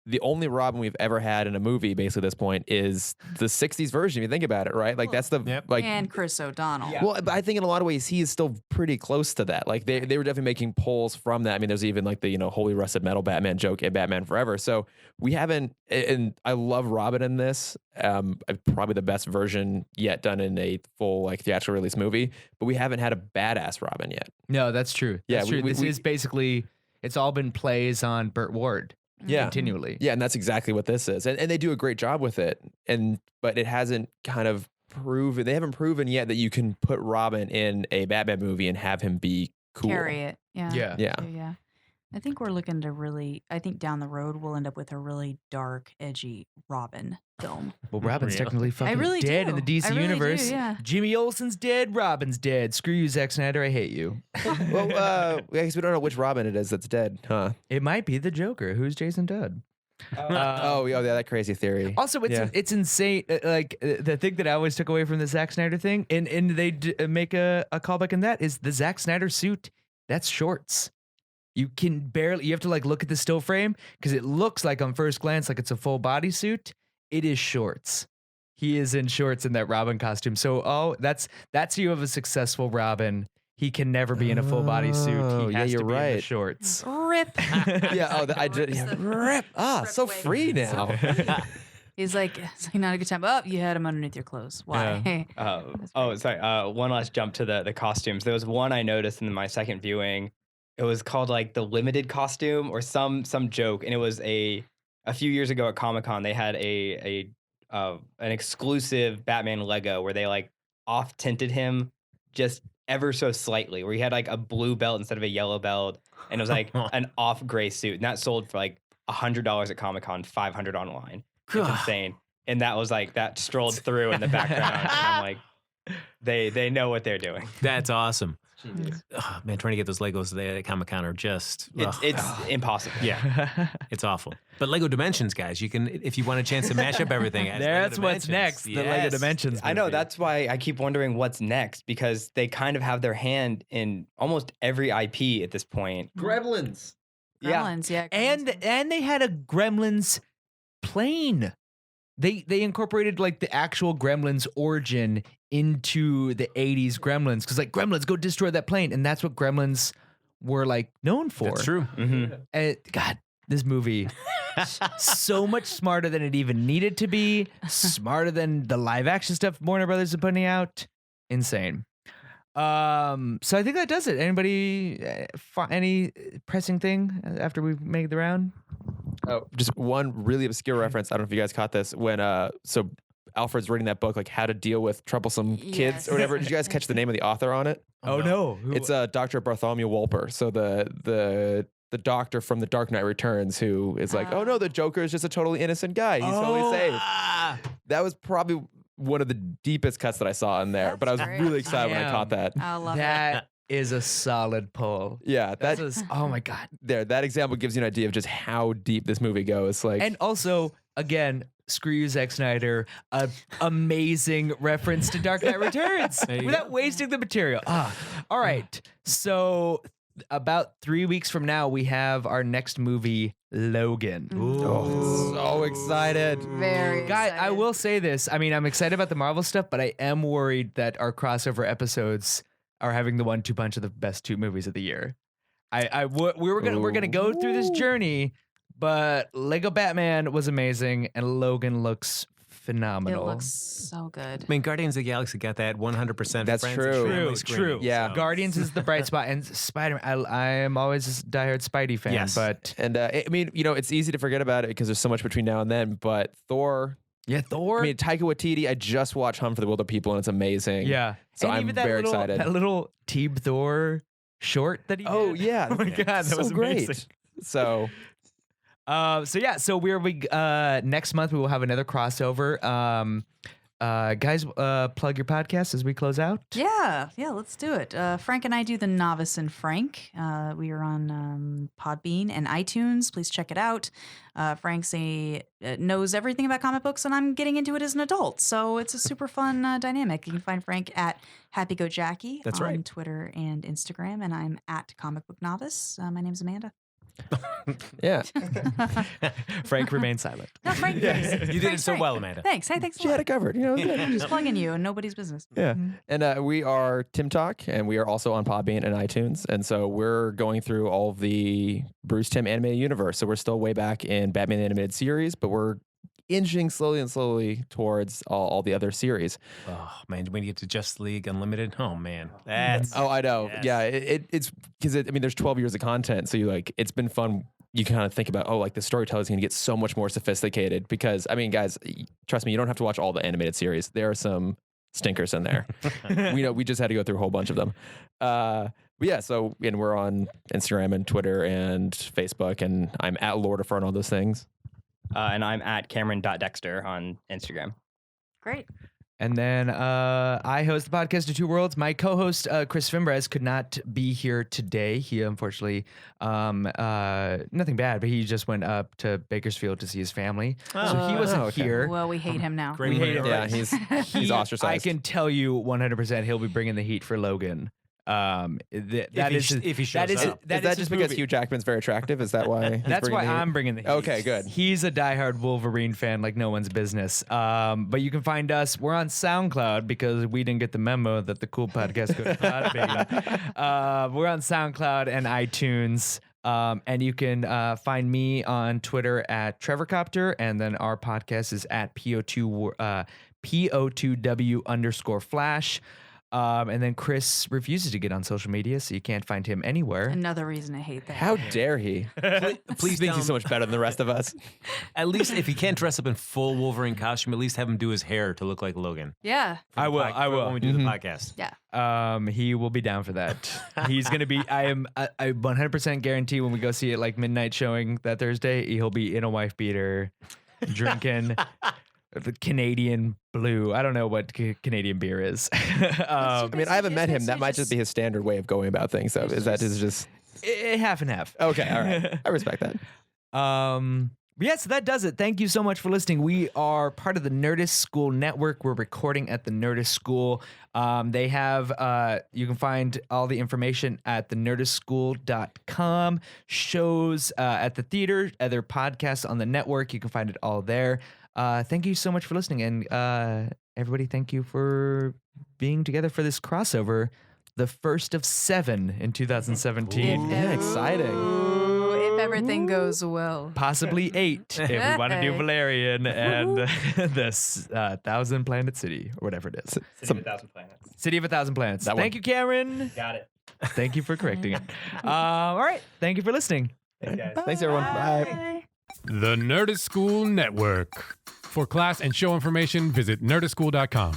the only Robin we've ever had in a movie, basically at this point, is the '60s version. If you think about it, right? Like that's and Chris O'Donnell. Yeah. Well, but I think in a lot of ways he is still pretty close to that. Like they were definitely making polls from that. I mean, there's even like the Holy Rusted Metal Batman joke in Batman Forever. So we haven't, and I love Robin in this. Probably the best version yet done in a full like theatrical release movie. But we haven't had a badass Robin yet. No, that's true. That's true. This is basically it's all been plays on Burt Ward. Yeah. Continually. Yeah, and that's exactly what this is. And they do a great job with it. But it hasn't kind of proven, they haven't proven yet that you can put Robin in a Batman movie and have him be cool. Carry it. Yeah. Yeah. I think we're looking to I think down the road we'll end up with a really dark, edgy Robin film. Well, Robin's technically fucking really dead do. in the DC I really universe. do, yeah. Jimmy Olsen's dead. Robin's dead. Screw you, Zack Snyder. I hate you. Well, I guess we don't know which Robin it is that's dead, huh? It might be the Joker. Who's Jason Todd? That crazy theory. Also, it's insane. Like the thing that I always took away from the Zack Snyder thing, and they make a callback in that is the Zack Snyder suit. That's shorts. You have to like look at the still frame because it looks like on first glance like it's a full bodysuit. It is shorts. He is in shorts in that Robin costume. So, that's you of a successful Robin. He can never be in a full bodysuit. He has you're to be in the right. shorts. Rip. I did. Yeah, rip. So Rip free wings. now. He's like, it's not a good time. Oh, you had him underneath your clothes. Why? Sorry. One last jump to the costumes. There was one I noticed in my second viewing. It was called like the limited costume or some joke, and it was a few years ago at Comic-Con. They had an exclusive Batman Lego where they like off tinted him just ever so slightly, where he had like a blue belt instead of a yellow belt, and it was like an off gray suit, and that sold for like $100 at Comic-Con, $500 online. It's insane. And that was like that strolled through in the background. And I'm like, they know what they're doing. That's awesome. Oh, man, trying to get those Legos at Comic-Con are just It's impossible. Yeah, it's awful. But Lego Dimensions, guys, you can, if you want a chance to mash up everything. That's what's next. The Lego Dimensions. I know. movie. That's why I keep wondering what's next, because they kind of have their hand in almost every IP at this point. Gremlins. Gremlins, yeah. And they had a Gremlins plane. They incorporated like the actual Gremlins origin into the 80s Gremlins, because like Gremlins go destroy that plane, and that's what Gremlins were like known for. That's true. Mm-hmm. And God, this movie so much smarter than it even needed to be, smarter than the live action stuff Warner Brothers are putting out. Insane. So I think that does it. Anybody any pressing thing after we make the round? Oh, just one really obscure reference. I don't know if you guys caught this when so Alfred's reading that book, like How to Deal with Troublesome Kids Yes. or whatever. Did you guys catch the name of the author on it? Oh no. It's Dr. Bartholomew Wolper. So the doctor from The Dark Knight Returns who is like, oh no, the Joker is just a totally innocent guy. He's totally safe. That was probably one of the deepest cuts that I saw in there. But I was That's great. really excited when I caught that. I love it. That is a solid pull. Yeah, That is, oh my God. that example gives you an idea of just how deep this movie goes. Like, And also, again, screw you, Zack Snyder. A amazing reference to Dark Knight Returns you without wasting the material. All right. So about 3 weeks from now, we have our next movie, Logan. so excited. Very Guy, I excited. will say this. I mean, I'm excited about the Marvel stuff, but I am worried that our crossover episodes are having the 1-2 punch of the best 2 movies of the year. We're gonna go through this journey, but Lego Batman was amazing, and Logan looks phenomenal. It looks so good. I mean, Guardians of the Galaxy got that 100%. That's friends true. and family True, screening, true. Yeah. so- Guardians is the bright spot, and Spider-Man. I am always a diehard Spidey fan, Yes. but And I mean, you know, it's easy to forget about it because there's so much between now and then. But Thor, yeah, Thor. I mean, Taika Waititi, I just watched Hunt for the Wilder People, and it's amazing. yeah, So and I'm even that very little, excited. That little Team Thor short that he Oh did. yeah. Oh my God, that so was great. amazing. So So next month we will have another crossover. Guys, plug your podcast as we close out. Yeah, let's do it. Frank and I do the Novice and Frank. We are on Podbean and iTunes. Please check it out. Frank knows everything about comic books, and I'm getting into it as an adult. So it's a super fun dynamic. You can find Frank at Happy Go Jackie That's on right. Twitter and Instagram, and I'm at Comic Book Novice. My name's Amanda. yeah, Frank remains silent. No, Frank. You did it so well, Amanda. Thanks. Hey, thanks a she had lot. it covered. You know, it was good. Just plugging you and nobody's business. Yeah. And we are Tim Talk, and we are also on Podbean and iTunes. And so we're going through all of the Bruce Timm animated universe. So we're still way back in Batman the Animated Series, but we're inching slowly towards all the other series. Oh man, when you get to Justice League Unlimited, oh man, that's Oh, I know. Yes. Yeah, it's because I mean, there's 12 years of content, so you like it's been fun. You kind of think about like the storytelling is going to get so much more sophisticated because I mean, guys, trust me, you don't have to watch all the animated series. There are some stinkers in there. we just had to go through a whole bunch of them. But yeah, so and we're on Instagram and Twitter and Facebook, and I'm at Lordifer and all those things. And I'm at Cameron.Dexter on Instagram. Great. And then I host the podcast of Two Worlds. My co-host Chris Fimbres could not be here today. He unfortunately, nothing bad, but he just went up to Bakersfield to see his family, so he wasn't okay. here. Well, we hate him now. great. We way hate to- him. Yeah, he's I ostracized. can tell you 100% he'll be bringing the heat for Logan. If he shows up. Is that just because Hugh Jackman's very attractive? Is that why? That's why I'm bringing the heat. Okay, good. He's a diehard Wolverine fan like no one's business. But you can find us. We're on SoundCloud because we didn't get the memo that the cool podcast goes Podbean. We're on SoundCloud and iTunes. And you can find me on Twitter at TrevorCopter, and then our podcast is at PO2W_Flash. And then Chris refuses to get on social media, so you can't find him anywhere. Another reason I hate that. How dare he? Please Thinks he's so much better than the rest of us. At least if he can't dress up in full Wolverine costume, at least have him do his hair to look like Logan. Yeah. I will When we do the podcast. Yeah. He will be down for that. He's gonna be. I 100% guarantee when we go see it like midnight showing that Thursday, he'll be in a wife beater, drinking the Canadian Blue. I don't know what Canadian beer is. I mean, I haven't met him. That might just be his standard way of going about things. So is that just half and half? okay? All right, I respect that. Yes, that does it. Thank you so much for listening. We are part of the Nerdist School Network. We're recording at the Nerdist School. They have, you can find all the information at thenerdistschool.com. Shows at the theater, other podcasts on the network. You can find it all there. Thank you so much for listening. And everybody, thank you for being together for this crossover. The first of 7 in 2017. Yeah, exciting. If everything goes well. Possibly 8 if we want to do Valerian and this 1,000 Planet City or whatever it is. City of 1,000 Planets. City of 1,000 Planets. That Thank one. you, Cameron. Got it. Thank you for correcting it. All right. Thank you for listening. Thanks, guys. Thanks, everyone. Bye. The Nerdist School Network. For class and show information, visit nerdistschool.com.